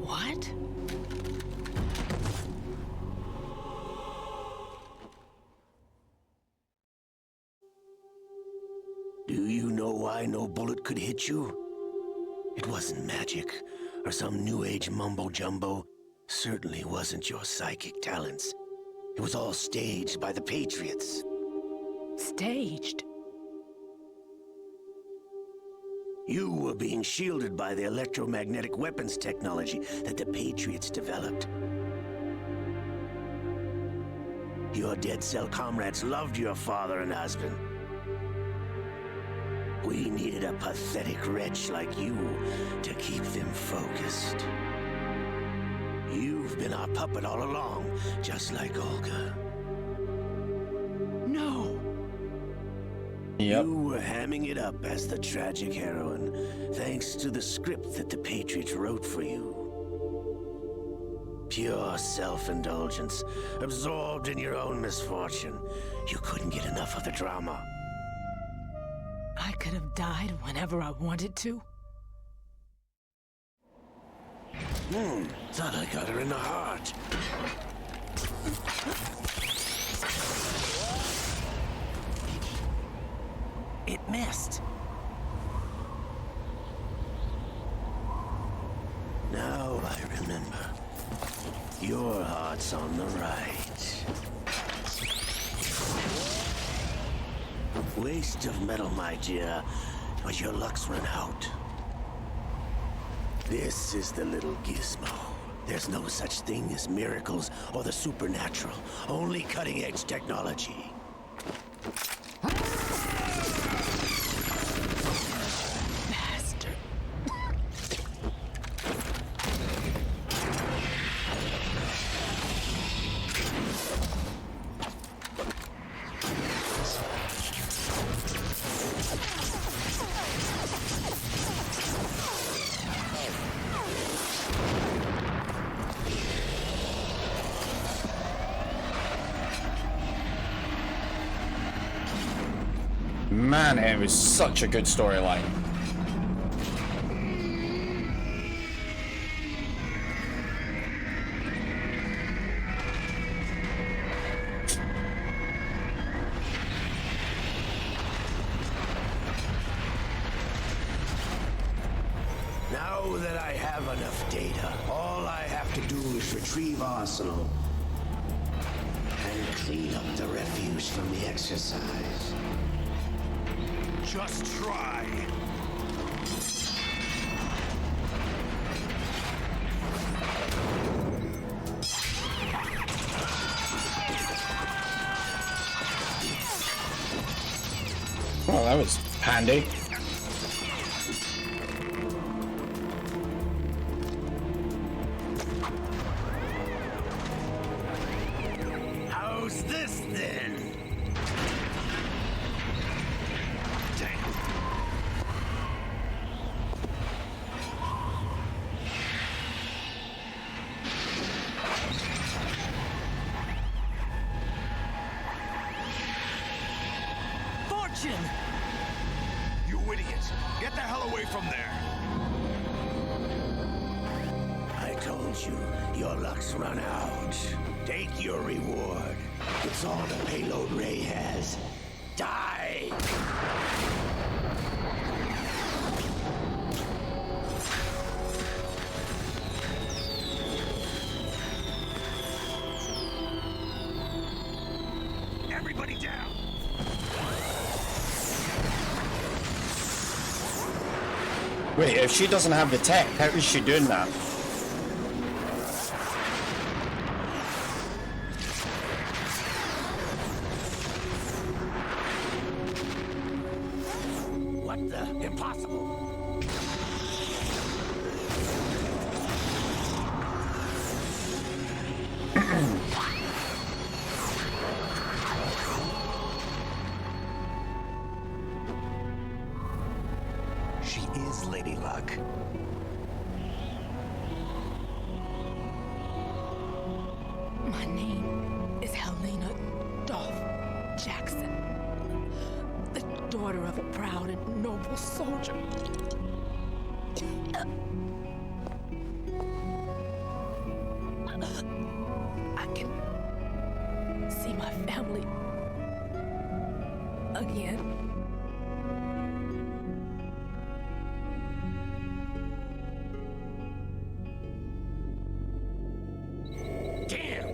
What? Do you know why no bullet could hit you? It wasn't magic, or some new age mumbo-jumbo. Certainly wasn't your psychic talents. It was all staged by the Patriots. Staged? You were being shielded by the electromagnetic weapons technology that the Patriots developed. Your dead cell comrades loved your father and husband. We needed a pathetic wretch like you to keep them focused. You've been our puppet all along, just like Olga. No. Yep. You were hamming it up as the tragic heroine, thanks to the script that the Patriots wrote for you. Pure self-indulgence, absorbed in your own misfortune. You couldn't get enough of the drama. I could have died whenever I wanted to. Thought I got her in the heart. It missed. Now I remember. Your heart's on the right. Waste of metal, my dear, but your luck's run out. This is the little gizmo. There's no such thing as miracles or the supernatural, only cutting-edge technology. Bastard. Man, it was such a good storyline. Now that I have enough data, all I have to do is retrieve Arsenal and clean up the refuse from the exercise. Just try. Well, that was handy. How's this then? You idiots! Get the hell away from there! I told you, your luck's run out. Take your reward. It's all the payload Ray has. Die! Everybody down! Wait, if she doesn't have the tech, how is she doing that? What the? Impossible! She is Lady Luck. My name is Helena Dolph Jackson. The daughter of a proud and noble soldier. I can see my family again. Damn!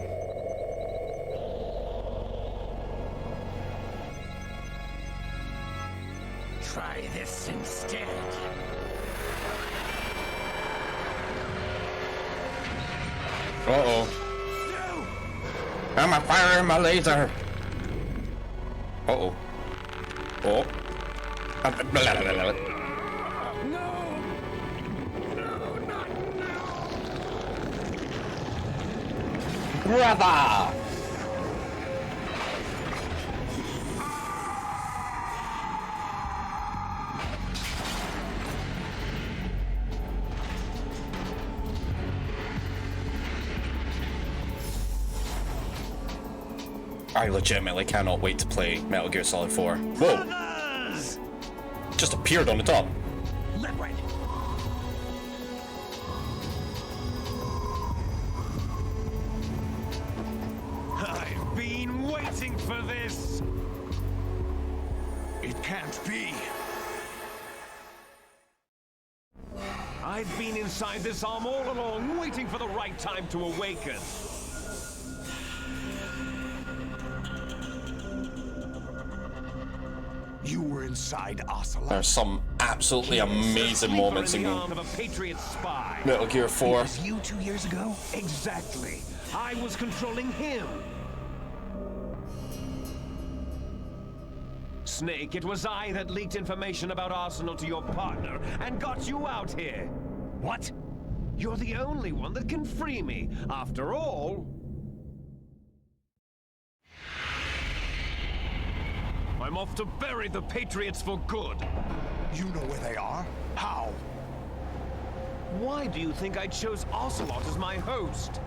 Try this instead. Uh-oh. I'm firing my laser. Uh-oh. Oh. Brother! I legitimately cannot wait to play Metal Gear Solid 4. Whoa! Just appeared on the top. Liquid! I've been waiting for this! It can't be. I've been inside this arm all along, waiting for the right time to awaken. You were inside Ocelot. There's some absolutely amazing moments in arm of a Patriot spy. Metal Gear 4. It was you 2 years ago? Exactly. I was controlling him. Snake, it was I that leaked information about Arsenal to your partner and got you out here. What? You're the only one that can free me. After all, I'm off to bury the Patriots for good. You know where they are? How? Why do you think I chose Ocelot as my host?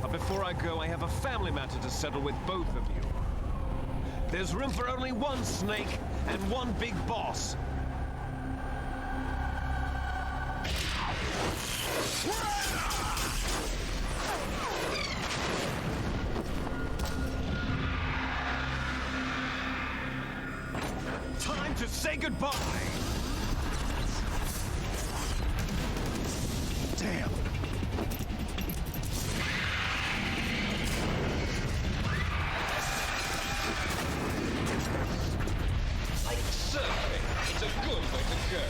But before I go, I have a family matter to settle with both of you. There's room for only one Snake and one big boss. Time to say goodbye! Damn. Like surfing, it's a good way to go.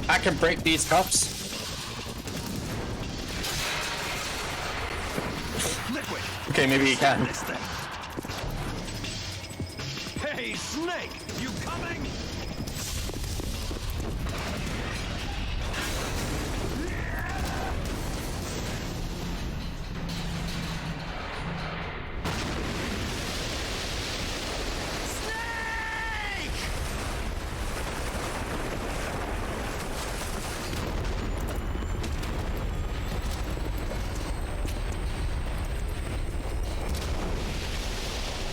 I can break these cups. Liquid! Okay, maybe you can. Hey, Snake! You coming?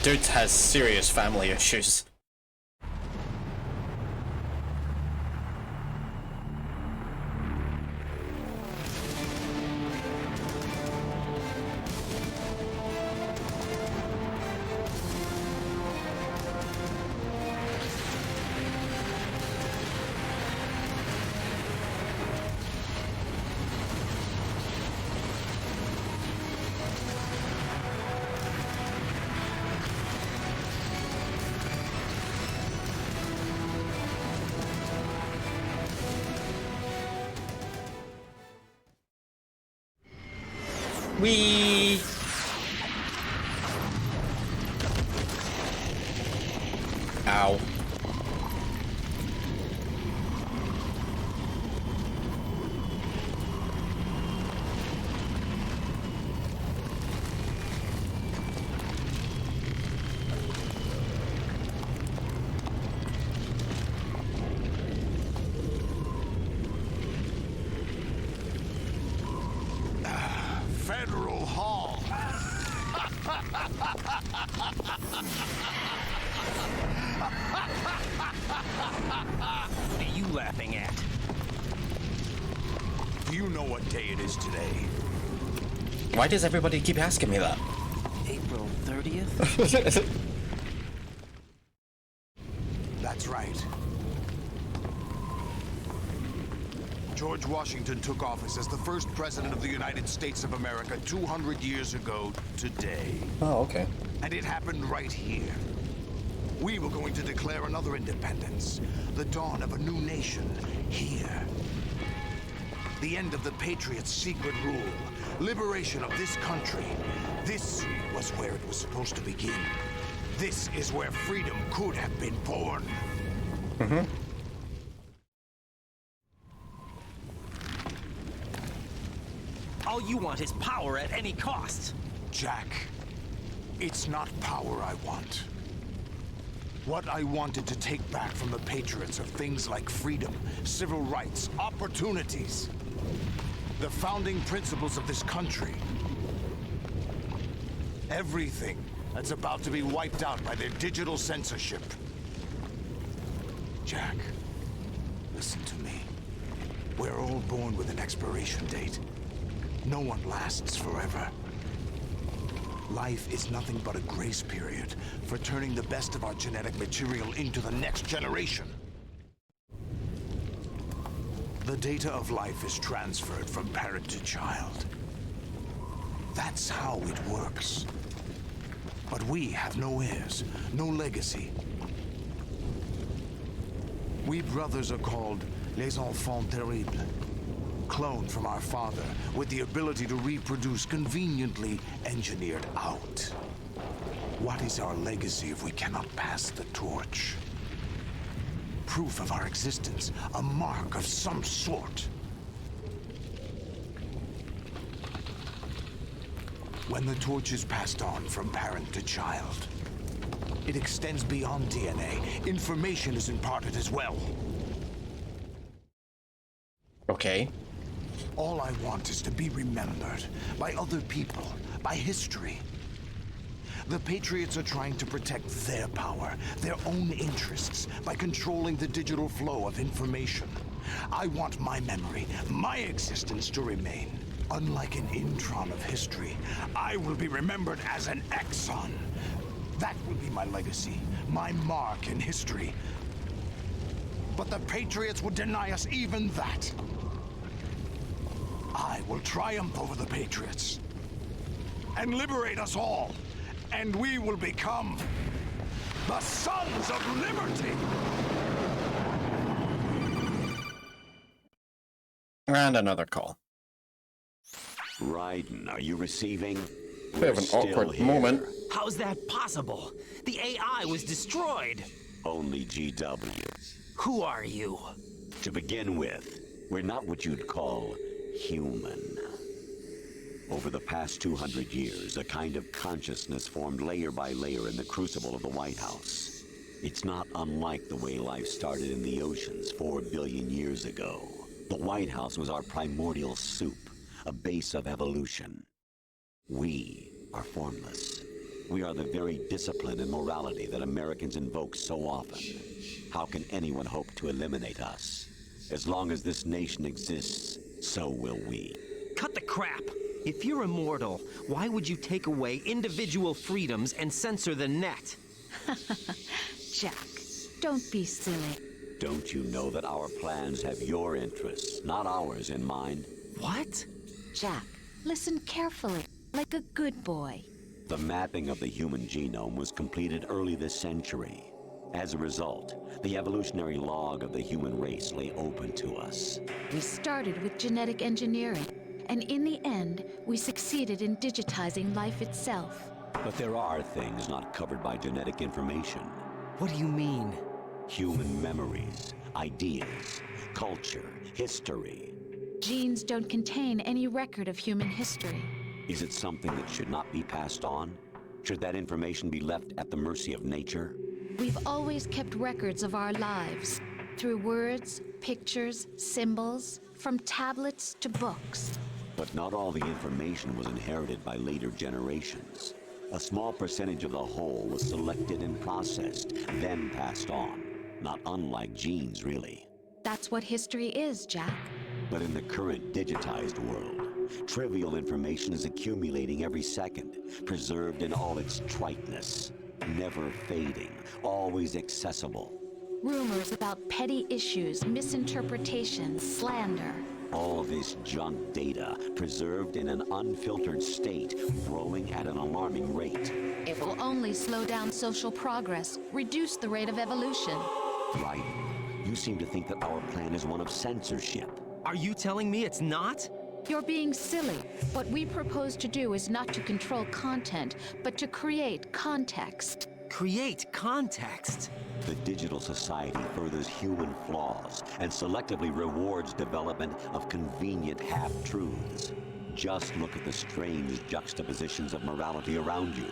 Dude has serious family issues. Wee. Ow. Federal Hall. you know what day it is today? Why does everybody keep asking me that? April 30th? That's right. George Washington took office as the first president of the United States of America 200 years ago today. Oh, okay. And it happened right here. We were going to declare another independence, the dawn of a new nation here. The end of the Patriots' secret rule, liberation of this country. This was where it was supposed to begin. This is where freedom could have been born. Mm-hmm. All you want is power at any cost. Jack, it's not power I want. What I wanted to take back from the Patriots are things like freedom, civil rights, opportunities. The founding principles of this country. Everything that's about to be wiped out by their digital censorship. Jack, listen to me. We're all born with an expiration date. No one lasts forever. Life is nothing but a grace period for turning the best of our genetic material into the next generation. The data of life is transferred from parent to child. That's how it works. But we have no heirs, no legacy. We brothers are called les enfants terribles. Cloned from our father, with the ability to reproduce conveniently engineered out. What is our legacy if we cannot pass the torch? Proof of our existence, a mark of some sort. When the torch is passed on from parent to child, it extends beyond DNA. Information is imparted as well. Okay. All I want is to be remembered by other people, by history. The Patriots are trying to protect their power, their own interests, by controlling the digital flow of information. I want my memory, my existence to remain. Unlike an intron of history, I will be remembered as an exon. That will be my legacy, my mark in history. But the Patriots would deny us even that. I will triumph over the Patriots and liberate us all, and we will become the Sons of Liberty! And another call. Raiden, are you receiving? Bit of an awkward moment. How's that possible? The AI was destroyed. Only GW. Who are you? To begin with, we're not what you'd call human. Over the past 200 years, a kind of consciousness formed layer by layer in the crucible of the White House. It's not unlike the way life started in the oceans 4 billion years ago. The White House was our primordial soup, a base of evolution. We are formless. We are the very discipline and morality that Americans invoke so often. How can anyone hope to eliminate us? As long as this nation exists, so will we. Cut the crap! If you're immortal, why would you take away individual freedoms and censor the net? Jack, don't be silly. Don't you know that our plans have your interests, not ours, in mind? What? Jack, listen carefully, like a good boy. The mapping of the human genome was completed early this century. As a result, the evolutionary log of the human race lay open to us. We started with genetic engineering, and in the end, we succeeded in digitizing life itself. But there are things not covered by genetic information. What do you mean? Human memories, ideas, culture, history. Genes don't contain any record of human history. Is it something that should not be passed on? Should that information be left at the mercy of nature? We've always kept records of our lives, through words, pictures, symbols, from tablets to books. But not all the information was inherited by later generations. A small percentage of the whole was selected and processed, then passed on. Not unlike genes, really. That's what history is, Jack. But in the current digitized world, trivial information is accumulating every second, preserved in all its triteness, never fading, always accessible. Rumors about petty issues, misinterpretations, slander. All this junk data, preserved in an unfiltered state, growing at an alarming rate. It will only slow down social progress, reduce the rate of evolution. Right. You seem to think that our plan is one of censorship. Are you telling me it's not? You're being silly. What we propose to do is not to control content, but to create context. Create context? The digital society furthers human flaws and selectively rewards development of convenient half-truths. Just look at the strange juxtapositions of morality around you.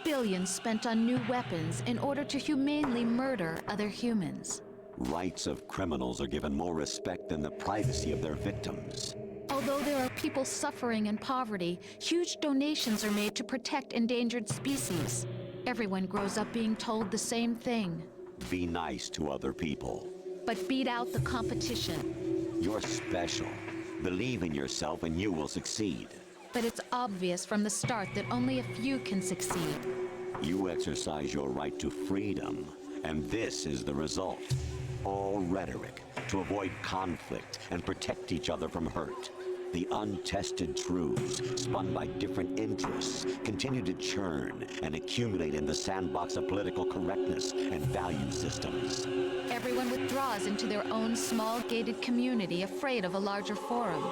Billions spent on new weapons in order to humanely murder other humans. Rights of criminals are given more respect than the privacy of their victims. Although there are people suffering in poverty, huge donations are made to protect endangered species. Everyone grows up being told the same thing. Be nice to other people. But beat out the competition. You're special. Believe in yourself and you will succeed. But it's obvious from the start that only a few can succeed. You exercise your right to freedom, and this is the result. All rhetoric to avoid conflict and protect each other from hurt. The untested truths, spun by different interests, continue to churn and accumulate in the sandbox of political correctness and value systems. Everyone withdraws into their own small gated community, afraid of a larger forum.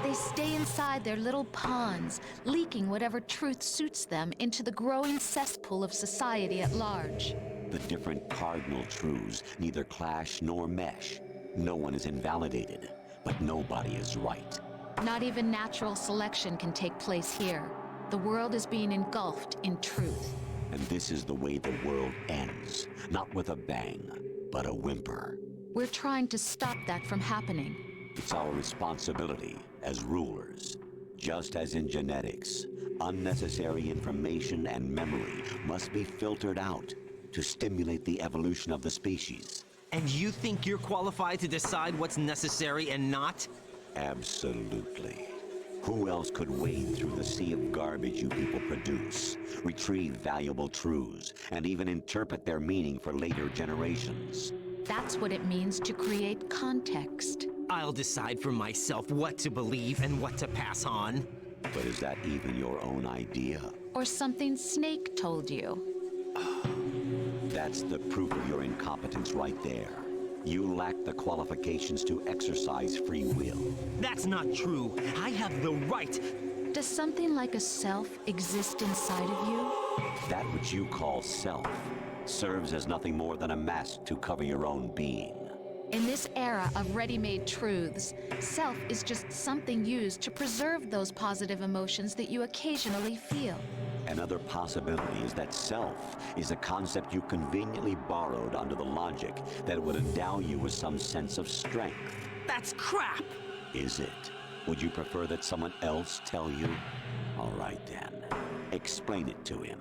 They stay inside their little ponds, leaking whatever truth suits them into the growing cesspool of society at large. The different cardinal truths neither clash nor mesh. No one is invalidated, but nobody is right. Not even natural selection can take place here. The world is being engulfed in truth. And this is the way the world ends. Not with a bang, but a whimper. We're trying to stop that from happening. It's our responsibility as rulers. Just as in genetics, unnecessary information and memory must be filtered out to stimulate the evolution of the species. And you think you're qualified to decide what's necessary and not? Absolutely. Who else could wade through the sea of garbage you people produce, retrieve valuable truths, and even interpret their meaning for later generations? That's what it means to create context. I'll decide for myself what to believe and what to pass on. But is that even your own idea? Or something Snake told you? That's the proof of your incompetence right there. You lack the qualifications to exercise free will. That's not true. I have the right. Does something like a self exist inside of you? That which you call self serves as nothing more than a mask to cover your own being. In this era of ready-made truths, self is just something used to preserve those positive emotions that you occasionally feel. Another possibility is that self is a concept you conveniently borrowed under the logic that it would endow you with some sense of strength. That's crap! Is it? Would you prefer that someone else tell you? All right then. Explain it to him.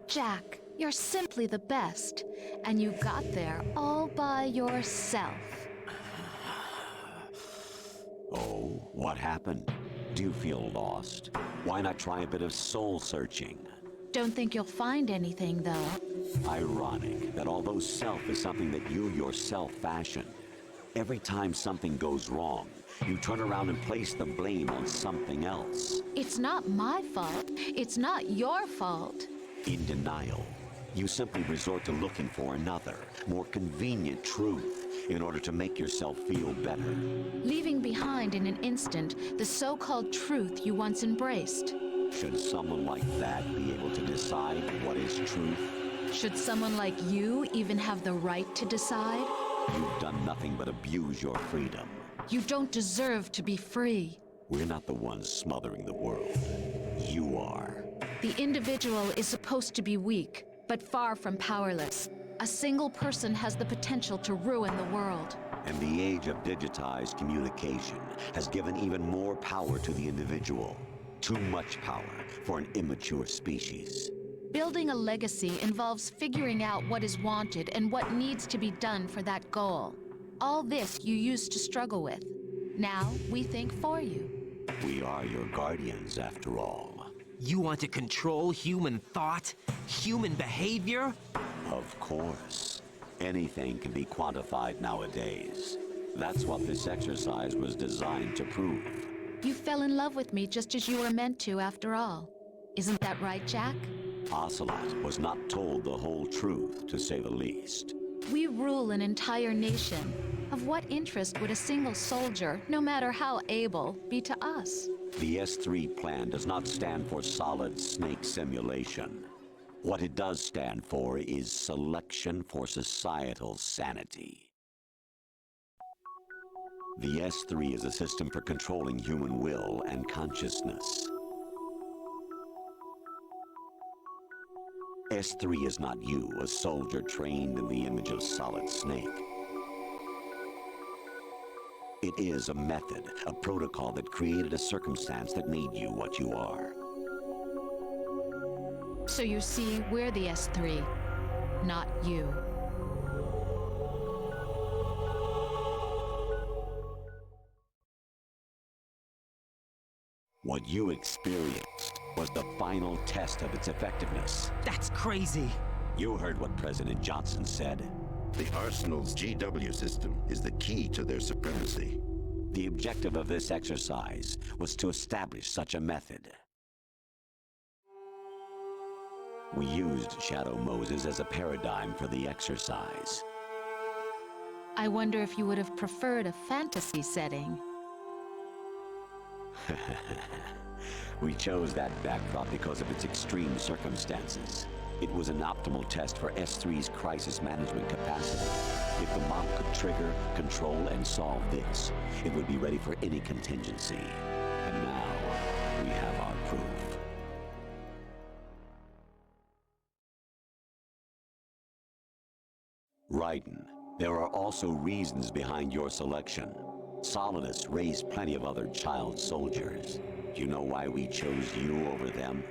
Jack, you're simply the best, and you got there all by yourself. Oh, what happened? Do you feel lost? Why not try a bit of soul-searching? Don't think you'll find anything, though. Ironic that although self is something that you yourself fashioned, every time something goes wrong, you turn around and place the blame on something else. It's not my fault. It's not your fault. In denial, you simply resort to looking for another, more convenient truth in order to make yourself feel better. Leaving behind in an instant the so-called truth you once embraced. Should someone like that be able to decide what is truth? Should someone like you even have the right to decide? You've done nothing but abuse your freedom. You don't deserve to be free. We're not the ones smothering the world. You are. The individual is supposed to be weak, but far from powerless. A single person has the potential to ruin the world. And the age of digitized communication has given even more power to the individual. Too much power for an immature species. Building a legacy involves figuring out what is wanted and what needs to be done for that goal. All this you used to struggle with. Now we think for you. We are your guardians, after all. You want to control human thought? Human behavior? Of course. Anything can be quantified nowadays. That's what this exercise was designed to prove. You fell in love with me just as you were meant to, after all. Isn't that right, Jack? Ocelot was not told the whole truth, to say the least. We rule an entire nation. Of what interest would a single soldier, no matter how able, be to us? The S3 plan does not stand for solid snake simulation. What it does stand for is selection for societal sanity. The S3 is a system for controlling human will and consciousness. S3 is not you, a soldier trained in the image of Solid Snake. It is a method, a protocol that created a circumstance that made you what you are. So you see, we're the S3, not you. What you experienced was the final test of its effectiveness. That's crazy. You heard what President Johnson said. The Arsenal's GW system is the key to their supremacy. The objective of this exercise was to establish such a method. We used Shadow Moses as a paradigm for the exercise. I wonder if you would have preferred a fantasy setting. We chose that backdrop because of its extreme circumstances. It was an optimal test for S3's crisis management capacity. If the model could trigger, control, and solve this, it would be ready for any contingency. And now, we have our proof. Raiden, there are also reasons behind your selection. Solidus raised plenty of other child soldiers. Do you know why we chose you over them?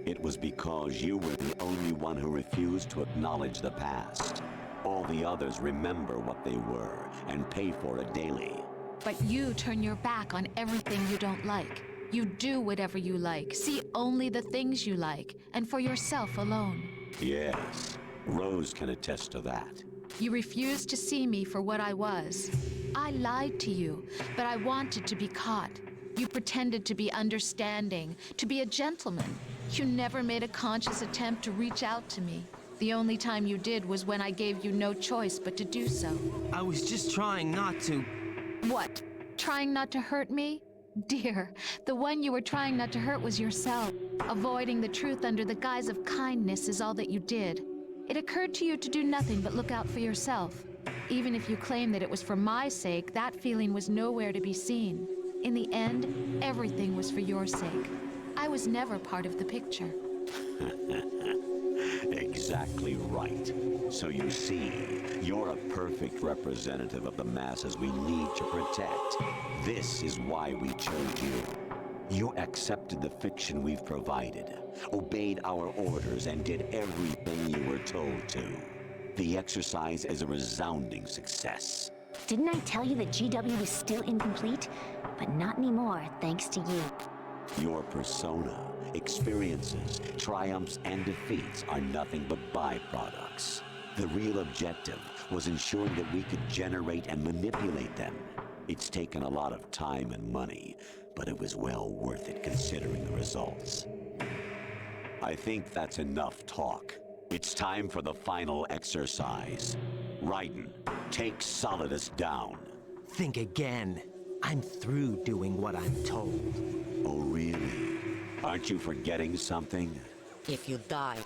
It was because you were the only one who refused to acknowledge the past. All the others remember what they were and pay for it daily. But you turn your back on everything you don't like. You do whatever you like, see only the things you like, and for yourself alone. Yes, Rose can attest to that. You refused to see me for what I was. I lied to you, but I wanted to be caught. You pretended to be understanding, to be a gentleman. You never made a conscious attempt to reach out to me. The only time you did was when I gave you no choice but to do so. I was just trying not to. What? Trying not to hurt me? Dear, the one you were trying not to hurt was yourself. Avoiding the truth under the guise of kindness is all that you did. It occurred to you to do nothing but look out for yourself. Even if you claim that it was for my sake, that feeling was nowhere to be seen. In the end, everything was for your sake. I was never part of the picture. Exactly right. So you see, you're a perfect representative of the masses we need to protect. This is why we chose you. You accepted the fiction we've provided, obeyed our orders, and did everything you were told to. The exercise is a resounding success. Didn't I tell you that GW was still incomplete? But not anymore, thanks to you. Your persona, experiences, triumphs, and defeats are nothing but byproducts. The real objective was ensuring that we could generate and manipulate them. It's taken a lot of time and money, but it was well worth it considering the results. I think that's enough talk. It's time for the final exercise. Raiden, take Solidus down. Think again. I'm through doing what I'm told. Oh, really? Aren't you forgetting something? If you die,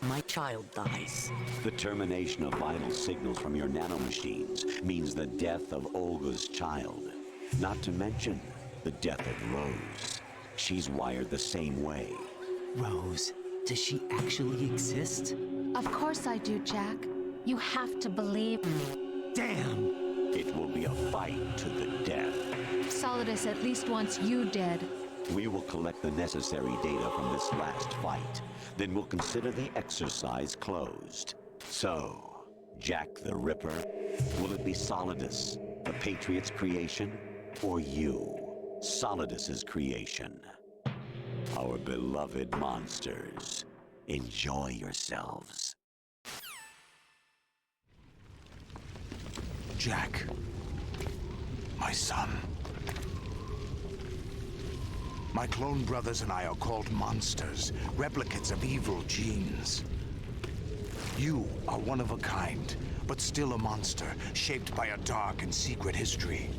my child dies. The termination of vital signals from your nanomachines means the death of Olga's child. Not to mention the death of Rose. She's wired the same way. Rose, does she actually exist? Of course I do, Jack. You have to believe me. Damn! It will be a fight to the death. Solidus at least wants you dead. We will collect the necessary data from this last fight. Then we'll consider the exercise closed. So, Jack the Ripper, will it be Solidus, the Patriot's creation, For you, Solidus's creation. Our beloved monsters. Enjoy yourselves. Jack, my son. My clone brothers and I are called monsters, replicates of evil genes. You are one of a kind, but still a monster, shaped by a dark and secret history.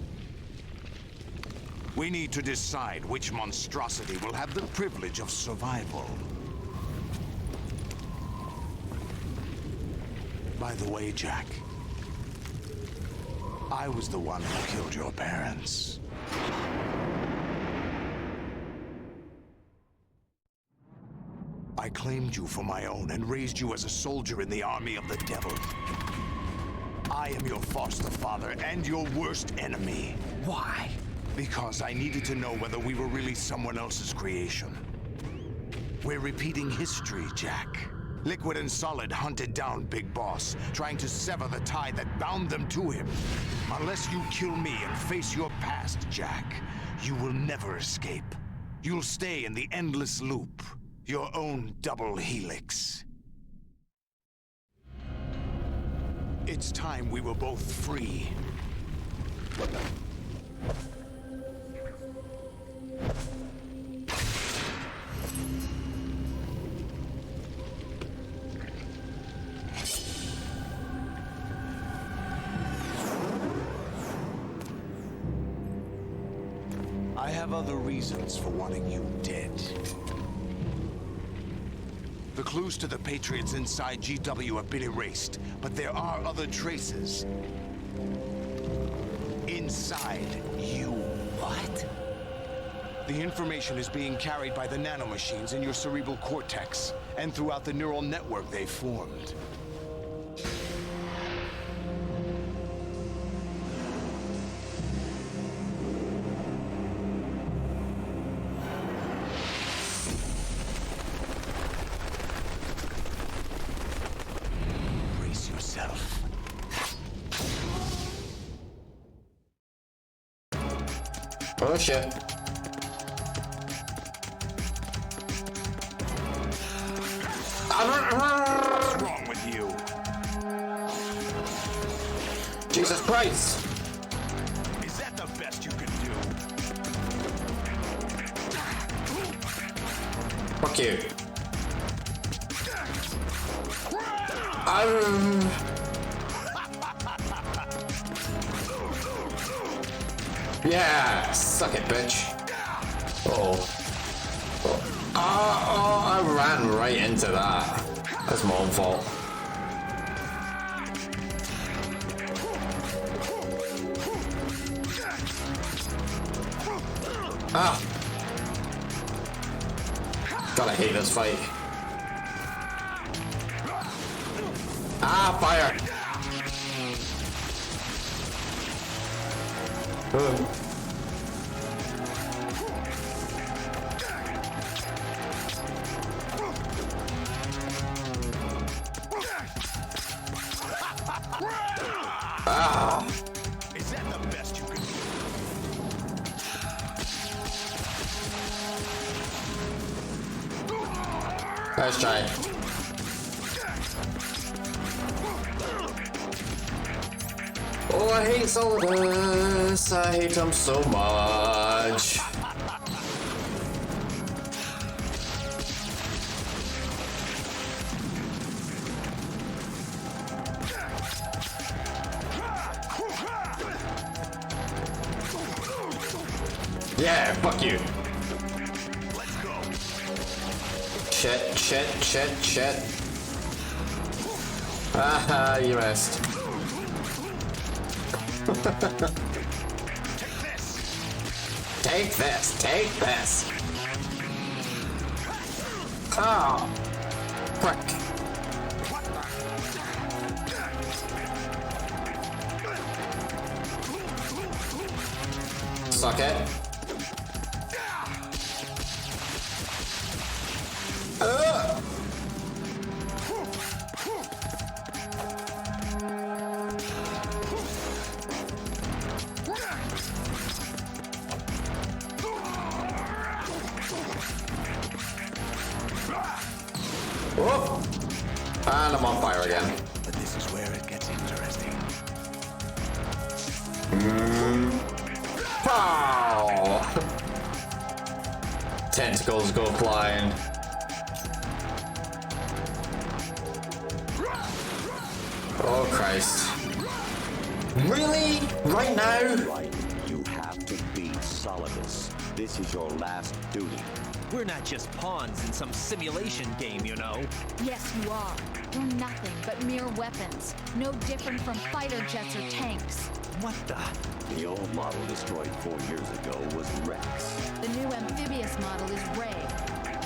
We need to decide which monstrosity will have the privilege of survival. By the way, Jack, I was the one who killed your parents. I claimed you for my own and raised you as a soldier in the army of the devil. I am your foster father and your worst enemy. Why? Because I needed to know whether we were really someone else's creation. We're repeating history, Jack. Liquid and Solid hunted down Big Boss, trying to sever the tie that bound them to him. Unless you kill me and face your past, Jack, you will never escape. You'll stay in the endless loop. Your own double helix. It's time we were both free. I have other reasons for wanting you dead. The clues to the Patriots inside GW have been erased, but there are other traces. Inside you. What? The information is being carried by the nanomachines in your cerebral cortex, and throughout the neural network they formed. Oh shit. What's wrong with you? Jesus Christ! Is that the best you can do? Fuck you. Yeah, suck it, bitch. I ran right into that. That's my own fault. Ah! God, I hate this fight. Ah, fire! Ah! Is that the best you can do? Let's try. Oh, I hate Solidus. I hate him so much. Yeah, fuck you. Let's go. Shit. Haha, you missed. Take this. Oh, frick. Suck it. And I'm on fire again. But this is where it gets interesting. Pow! Tentacles go flying. Oh Christ. Really? Right now? Right. You have to beat Solidus. This is your last duty. We're not just pawns in some simulation game, you know. Yes, you are. You're nothing but mere weapons. No different from fighter jets or tanks. What the? The old model destroyed 4 years ago was Rex. The new amphibious model is Ray.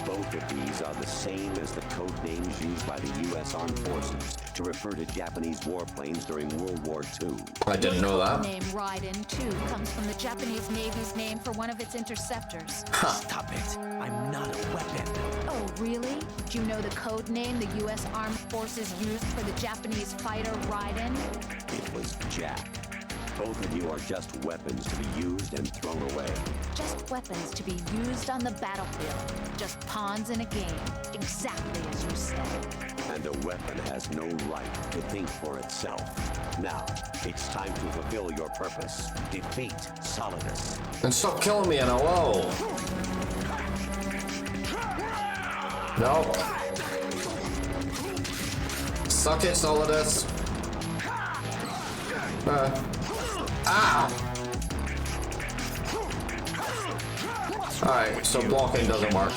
Both of these are the same as the code names used by the U.S. Armed Forces to refer to Japanese warplanes during World War II. I didn't know that. The name Raiden, too, comes from the Japanese Navy's name for one of its interceptors. Stop it. I'm not a weapon. Oh, really? Do you know the code name the U.S. Armed Forces used for the Japanese fighter Raiden? It was Jack. Both of you are just weapons to be used and thrown away. Just weapons to be used on the battlefield. Just pawns in a game. Exactly as you said. And a weapon has no right to think for itself. Now, it's time to fulfill your purpose. Defeat Solidus. And stop killing me in a wall. Nope. Suck it, Solidus. Ah! Alright, so blocking doesn't work.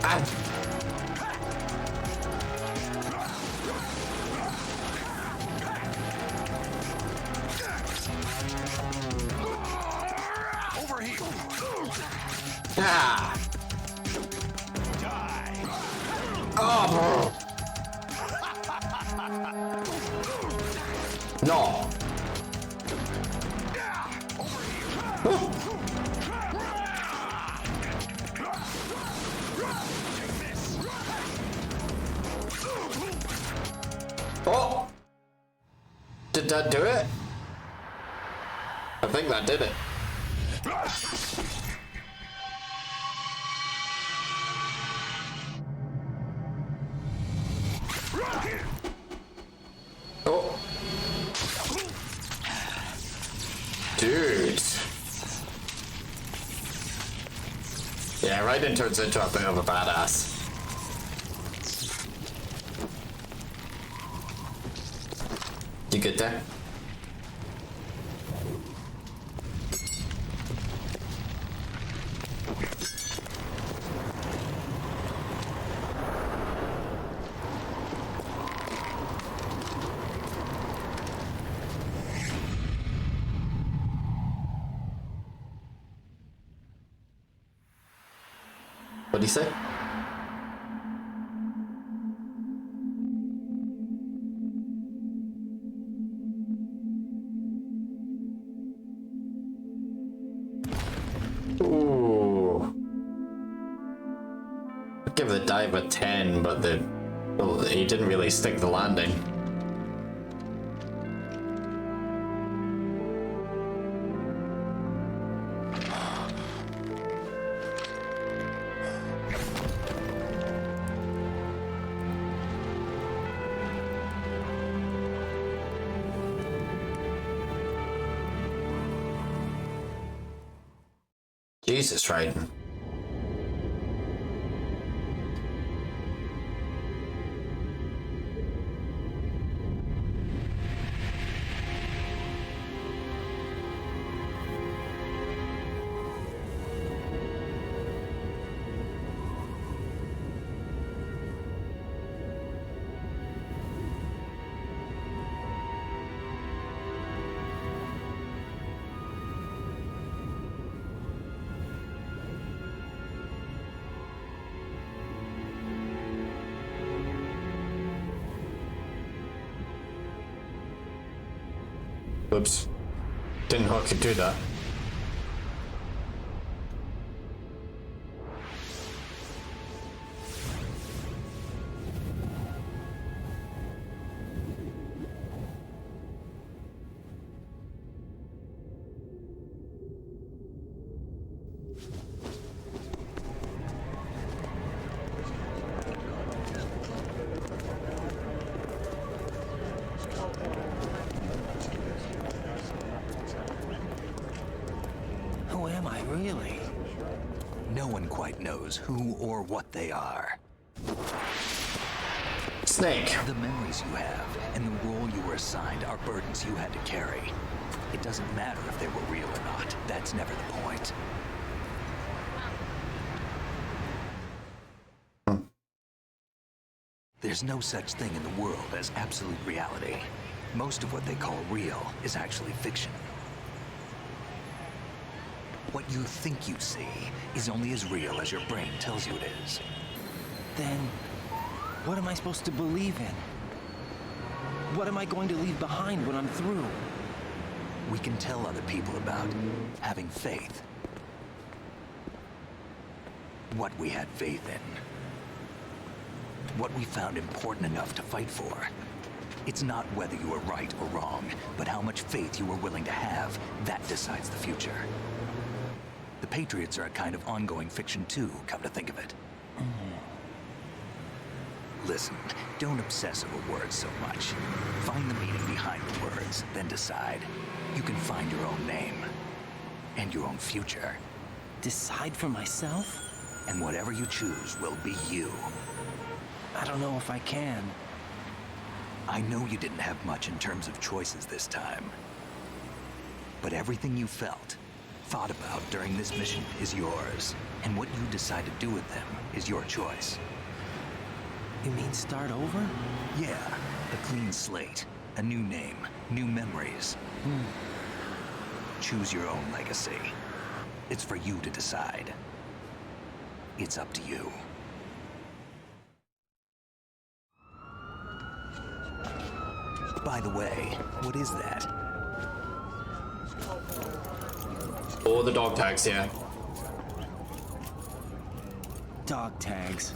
Ah! Over here. Ah! Oh! No! Oh! Did that do it? I think that did it. Oh. Dude. Yeah, Raiden turns into a bit of a badass. You good there? What'd he say? Ooh. I'd give the dive a 10, but he didn't really stick the landing. Jesus, Raiden. Oops. Didn't know I could do that. Snake knows who or what they are. Snake. The memories you have and the role you were assigned are burdens you had to carry. It doesn't matter if they were real or not. That's never the point. There's no such thing in the world as absolute reality. Most of what they call real is actually fiction. What you think you see is only as real as your brain tells you it is. Then, what am I supposed to believe in? What am I going to leave behind when I'm through? We can tell other people about having faith. What we had faith in. What we found important enough to fight for. It's not whether you are right or wrong, but how much faith you are willing to have. That decides the future. The Patriots are a kind of ongoing fiction too, come to think of it. Listen, don't obsess over words so much. Find the meaning behind the words, then decide. You can find your own name. And your own future. Decide for myself? And whatever you choose will be you. I don't know if I can. I know you didn't have much in terms of choices this time. But everything you felt, thought about during this mission is yours. And what you decide to do with them is your choice. You mean start over? Yeah, a clean slate, a new name, new memories. Choose your own legacy. It's for you to decide. It's up to you. By the way, what is that? Oh, the dog tags, yeah. Dog tags.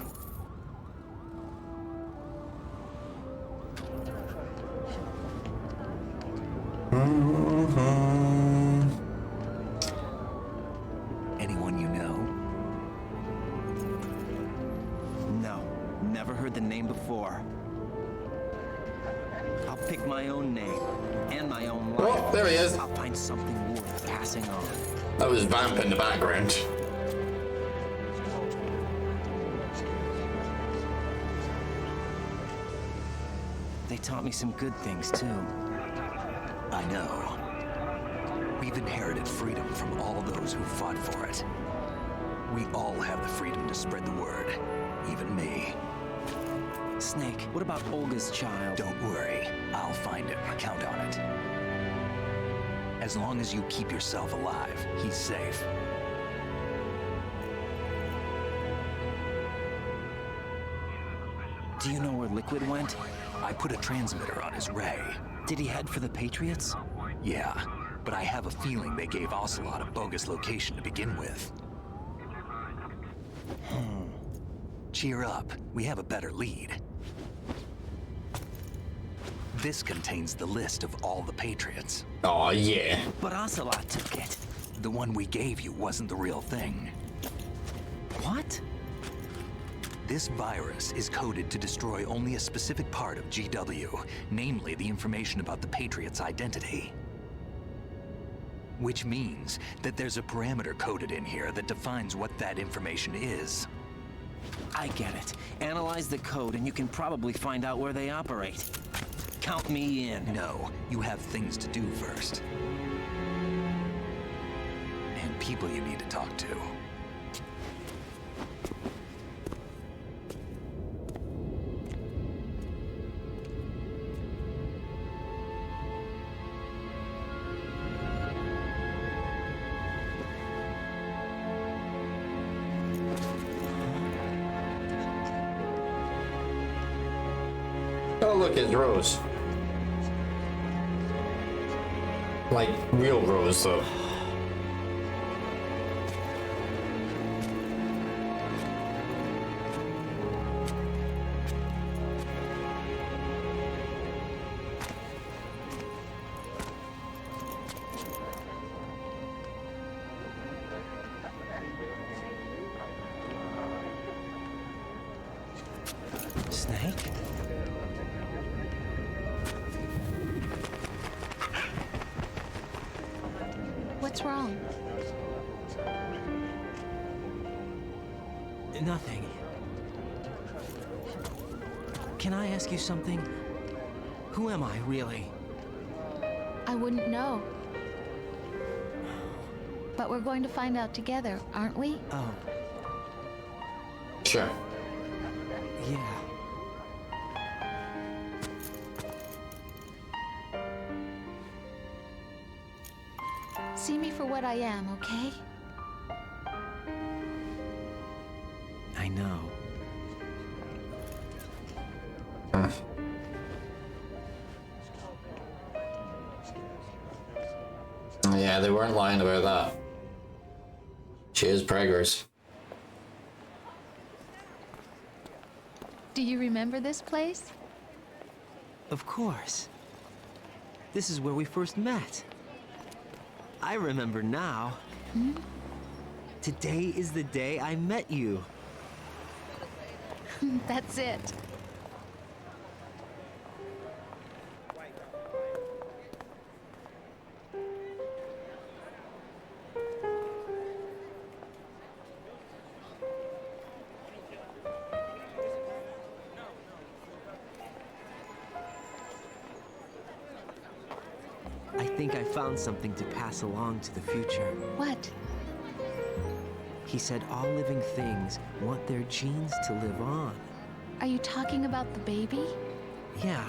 Anyone you know? No, never heard the name before. I'll pick my own name and my own life. Oh, there he is. I'll find something worth passing on. That was Vamp in the background. They taught me some good things too. I know. We've inherited freedom from all those who fought for it. We all have the freedom to spread the word, even me. Snake, what about Olga's child? Don't worry, I'll find him. Count on it. As long as you keep yourself alive, he's safe. Do you know where Liquid went? I put a transmitter on his ray. Did he head for the Patriots? Yeah, but I have a feeling they gave Ocelot a bogus location to begin with. Cheer up, we have a better lead. This contains the list of all the Patriots. Oh, yeah. But Ocelot took it. The one we gave you wasn't the real thing. What? This virus is coded to destroy only a specific part of GW, namely the information about the Patriots' identity. Which means that there's a parameter coded in here that defines what that information is. I get it. Analyze the code and you can probably find out where they operate. Count me in. No, you have things to do first. And people you need to talk to. Oh, look, it's Rose. Like, real Rose, though. Snake? What's wrong? Nothing. Can I ask you something? Who am I, really? I wouldn't know. But we're going to find out together, aren't we? Oh. Sure. Yeah. See me for what I am, okay? I know. Yeah, they weren't lying about that. She is preggers. Do you remember this place? Of course. This is where we first met. I remember now. Hmm? Today is the day I met you. That's it. I think I found something to pass along to the future. What? He said all living things want their genes to live on. Are you talking about the baby? Yeah.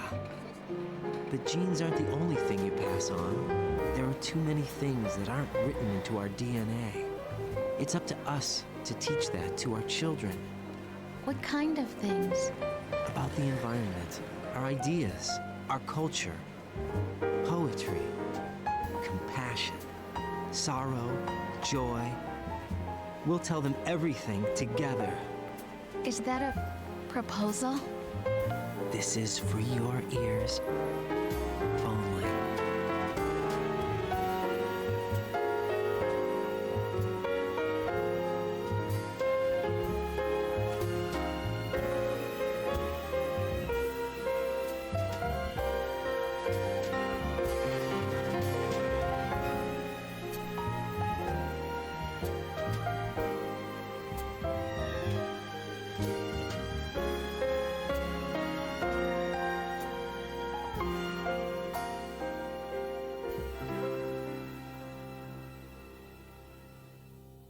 But genes aren't the only thing you pass on. There are too many things that aren't written into our DNA. It's up to us to teach that to our children. What kind of things? About the environment, our ideas, our culture, poetry, compassion, sorrow, joy. We'll tell them everything together. Is that a proposal? This is for your ears only.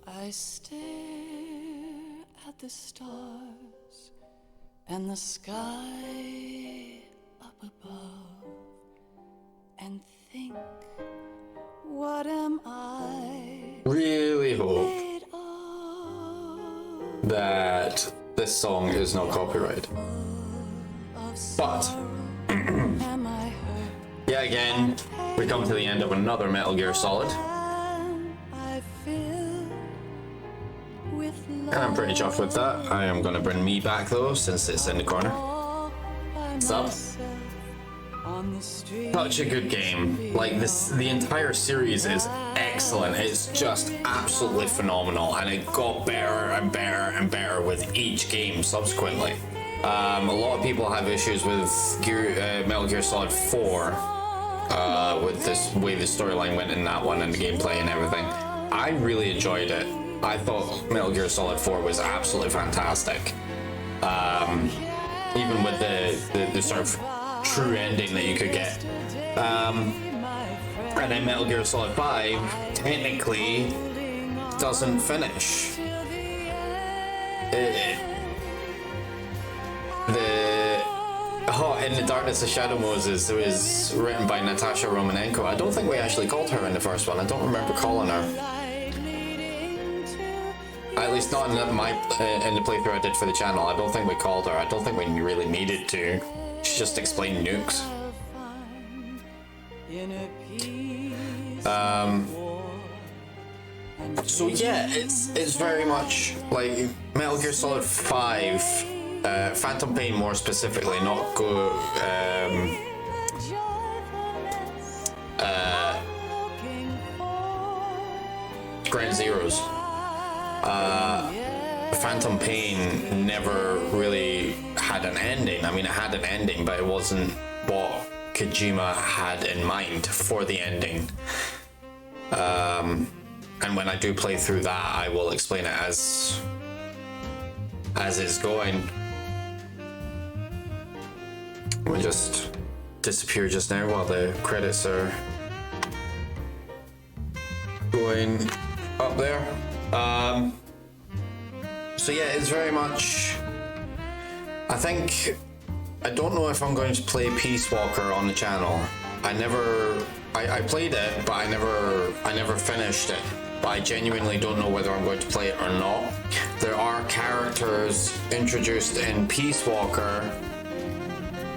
I stare at the stars and the sky up above and think, what am I? Really hope that this song is not copyrighted. But yeah, again, we come to the end of another Metal Gear Solid. And I'm pretty chuffed with that. I am going to bring me back though, since it's in the corner. What's up? Such a good game. Like this, the entire series is excellent. It's just absolutely phenomenal, and it got better and better and better with each game subsequently. A lot of people have issues with Metal Gear Solid 4 with this way the storyline went in that one and the gameplay and everything. I really enjoyed it. I thought Metal Gear Solid 4 was absolutely fantastic. Even with the sort of true ending that you could get. And then Metal Gear Solid 5 technically doesn't finish. In the Darkness of Shadow Moses, it was written by Natasha Romanenko. I don't think we actually called her in the first one. I don't remember calling her. At least not in the playthrough I did for the channel. I don't think we called her. I don't think we really needed to. She just explained nukes. So yeah, it's very much like Metal Gear Solid 5, Phantom Pain more specifically, not Ground Zeroes. Phantom Pain never really had an ending. I mean, it had an ending, but it wasn't what Kojima had in mind for the ending. And when I do play through that, I will explain it as as it's going. We'll just disappear just now while the credits are going up there. So yeah, it's very much, I think, I don't know if I'm going to play Peace Walker on the channel. I played it, but I never finished it. But I genuinely don't know whether I'm going to play it or not. There are characters introduced in Peace Walker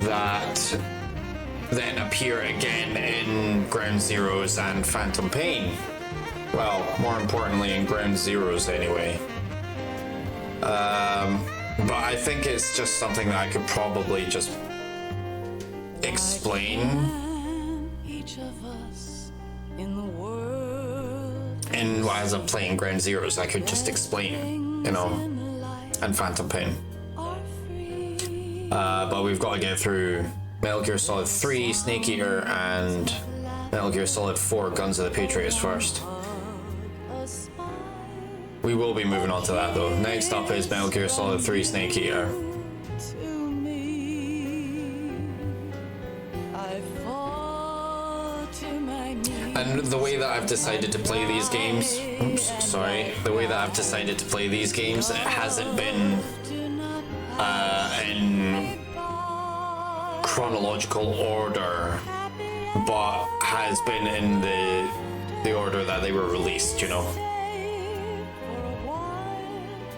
that then appear again in Ground Zeroes and Phantom Pain. Well, more importantly in Ground Zeroes anyway. But I think it's just something that I could probably just explain in as I'm playing Ground Zeroes. I could just explain, you know, and Phantom Pain. But we've got to get through Metal Gear Solid 3, Snake Eater, and Metal Gear Solid 4, Guns of the Patriots first. We will be moving on to that though. Next up is Metal Gear Solid 3, Snake Eater. And the way that I've decided to play these games, the way that I've decided to play these games, it hasn't been in chronological order, but has been in the order that they were released, you know.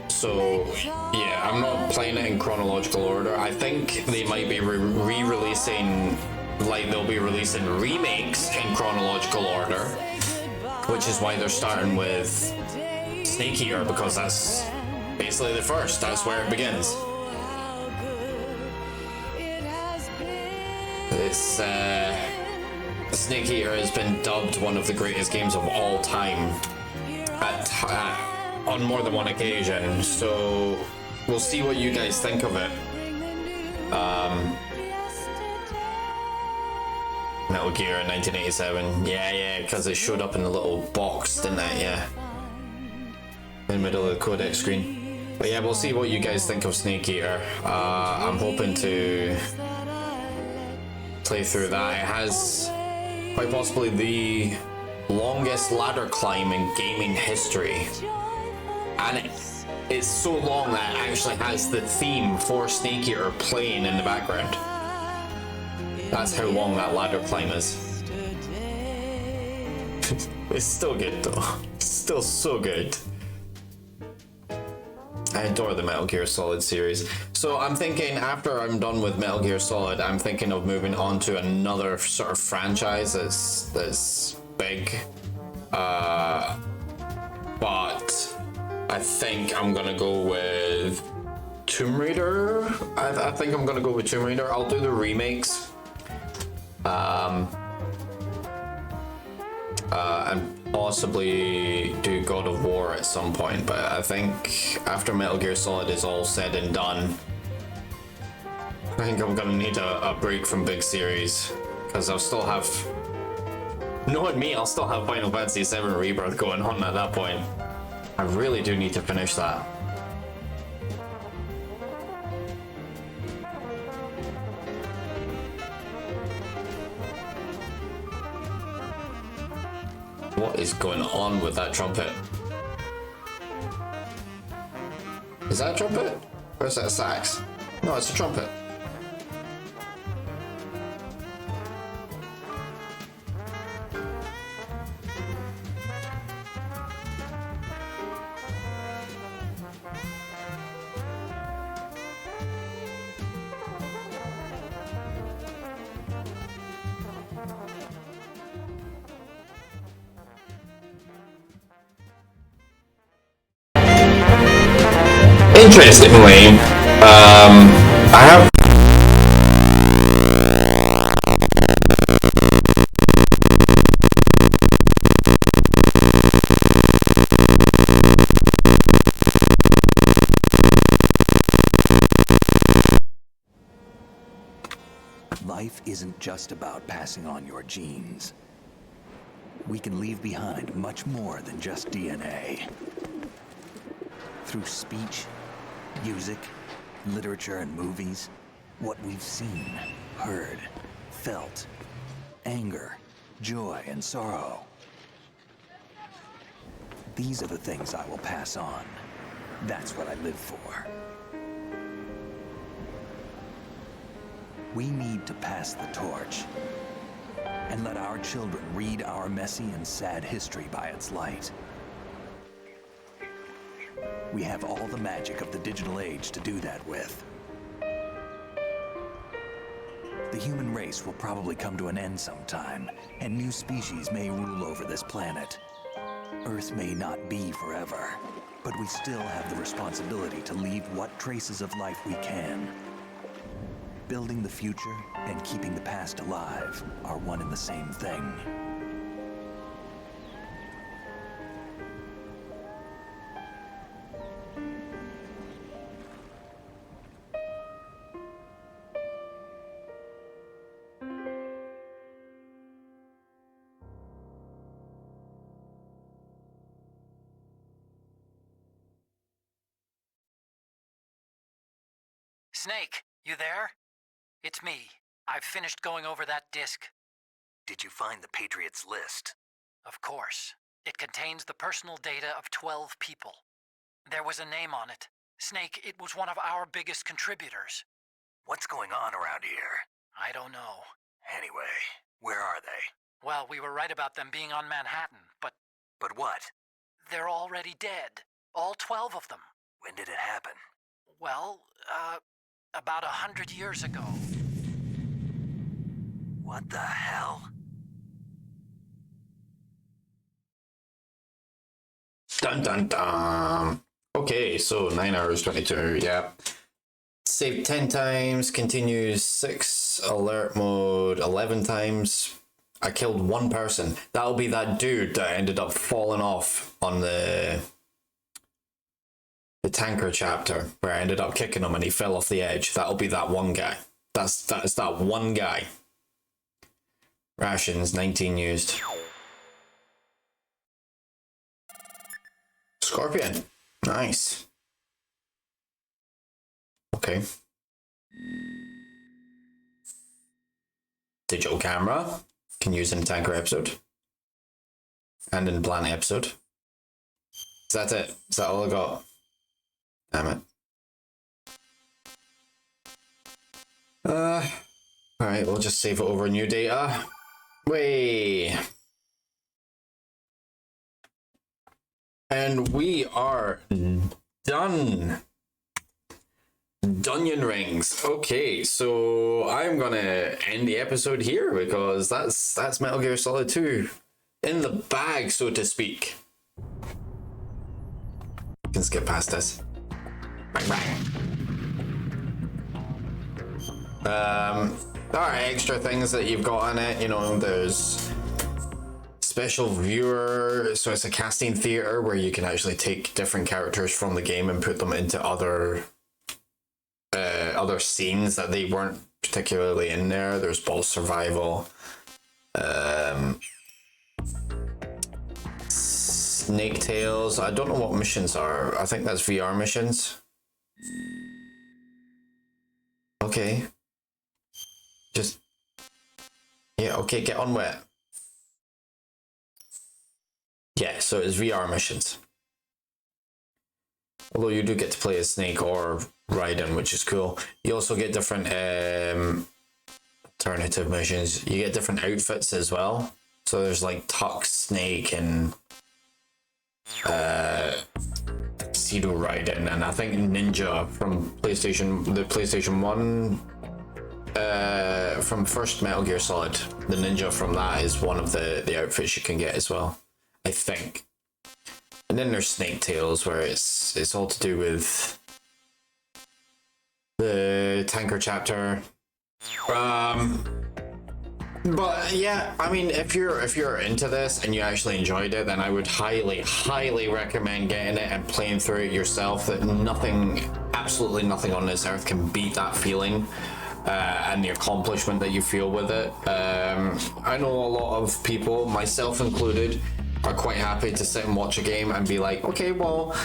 So yeah, I'm not playing it in chronological order. I think they might be re-releasing, like they'll be releasing remakes in chronological order, which is why they're starting with Snake Eater, because that's basically the first, that's where it begins. This Snake Eater has been dubbed one of the greatest games of all time on more than one occasion, so we'll see what you guys think of it. Metal Gear in 1987, yeah, because it showed up in the little box, didn't it? Yeah, in the middle of the codec screen. But yeah, we'll see what you guys think of Snake Eater. I'm hoping to play through that. It has quite possibly the longest ladder climb in gaming history. And it's so long that it actually has the theme for Snake Eater playing in the background. That's how long that ladder climb is. It's still good though. It's still so good. I adore the Metal Gear Solid series. So I'm thinking, after I'm done with Metal Gear Solid, I'm thinking of moving on to another sort of franchise that's big. But I think I'm gonna go with Tomb Raider. I think I'm gonna go with Tomb Raider. I'll do the remakes. And possibly do God of War at some point, but I think after Metal Gear Solid is all said and done, I think I'm gonna need a break from big series, because I'll still have, knowing me, I'll still have Final Fantasy VII Rebirth going on at that point. I really do need to finish that. What is going on with that trumpet? Is that a trumpet? Or is that a sax? No, it's a trumpet. Interestingly, I have Life isn't just about passing on your genes. We can leave behind much more than just DNA. Through speech, Music, literature, and movies. What we've seen, heard, felt. Anger, joy, and sorrow. These are the things I will pass on. That's what I live for. We need to pass the torch and let our children read our messy and sad history by its light. We have all the magic of the digital age to do that with. The human race will probably come to an end sometime, and new species may rule over this planet. Earth may not be forever, but we still have the responsibility to leave what traces of life we can. Building the future and keeping the past alive are one and the same thing. Snake, you there? It's me. I've finished going over that disk. Did you find the Patriots list? Of course. It contains the personal data of 12 people. There was a name on it. Snake, it was one of our biggest contributors. What's going on around here? I don't know. Anyway, where are they? Well, we were right about them being on Manhattan, but... But what? They're already dead. All 12 of them. When did it happen? Well, about 100 years ago. What the hell? Dun dun dun. Okay, so 9 hours 22, yeah. Save 10 times, continues 6, alert mode 11 times. I killed one person. That'll be that dude that ended up falling off on the tanker chapter, where I ended up kicking him and he fell off the edge. That'll be that one guy. That's that one guy. Rations, 19 used. Scorpion. Nice. Okay. Digital camera. Can use in a tanker episode. And in plant episode. Is that it? Is that all I got? Damn it. Alright, we'll just save it over new data. Way. And we are done. Dungeon rings. Okay, so I'm gonna end the episode here because that's Metal Gear Solid 2 in the bag, so to speak. You can skip past this. Bang bang. Alright, extra things that you've got in it. You know, there's special viewer, so it's a casting theater where you can actually take different characters from the game and put them into other scenes that they weren't particularly in there. There's boss survival, Snake Tales. I don't know what missions are. I think that's VR missions. Okay. Just... yeah, okay, get on with it. Yeah, so it's VR missions. Although you do get to play as Snake or Raiden, which is cool. You also get different alternative missions. You get different outfits as well. So there's like Tux, Snake, and Pseudo Raiden, and I think Ninja from the PlayStation 1, from first Metal Gear Solid. The Ninja from that is one of the outfits you can get as well, I think. And then there's Snake Tales, where it's all to do with the tanker chapter. But yeah, I mean, if you're into this and you actually enjoyed it, then I would highly recommend getting it and playing through it yourself. That absolutely nothing on this earth can beat that feeling and the accomplishment that you feel with it. I know a lot of people, myself included, are quite happy to sit and watch a game and be like, okay, well,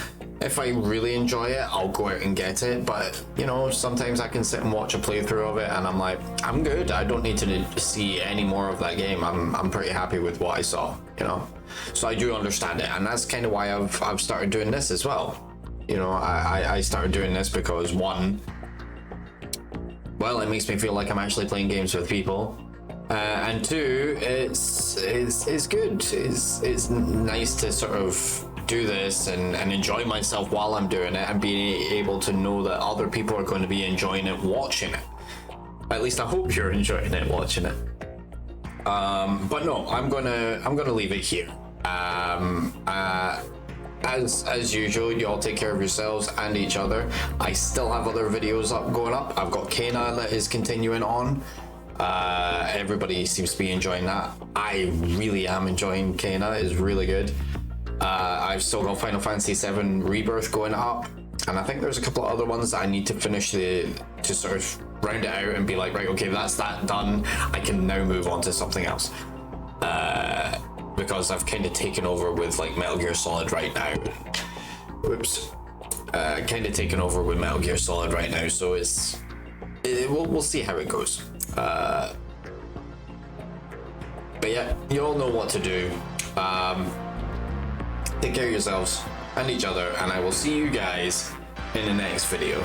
If I really enjoy it, I'll go out and get it. But, you know, sometimes I can sit and watch a playthrough of it and I'm like, I'm good. I don't need to see any more of that game. I'm pretty happy with what I saw, you know? So I do understand it. And that's kind of why I've started doing this as well. You know, I started doing this because, one, well, it makes me feel like I'm actually playing games with people. And two, it's good. It's nice to sort of do this and enjoy myself while I'm doing it, and being able to know that other people are going to be enjoying it watching it. At least I hope you're enjoying it watching it. But no, I'm gonna leave it here. As usual, you all take care of yourselves and each other. I still have other videos going up. I've got Kena that is continuing on. Everybody seems to be enjoying that. I really am enjoying Kena. It's really good. I've still got Final Fantasy VII Rebirth going up, and I think there's a couple of other ones that I need to finish to sort of round it out and be like, right, okay, that's that done. I can now move on to something else. Because I've kind of taken over with like Metal Gear Solid right now. Whoops. Kind of taken over with Metal Gear Solid right now, so we'll see how it goes. But yeah, you all know what to do. Take care of yourselves and each other, and I will see you guys in the next video.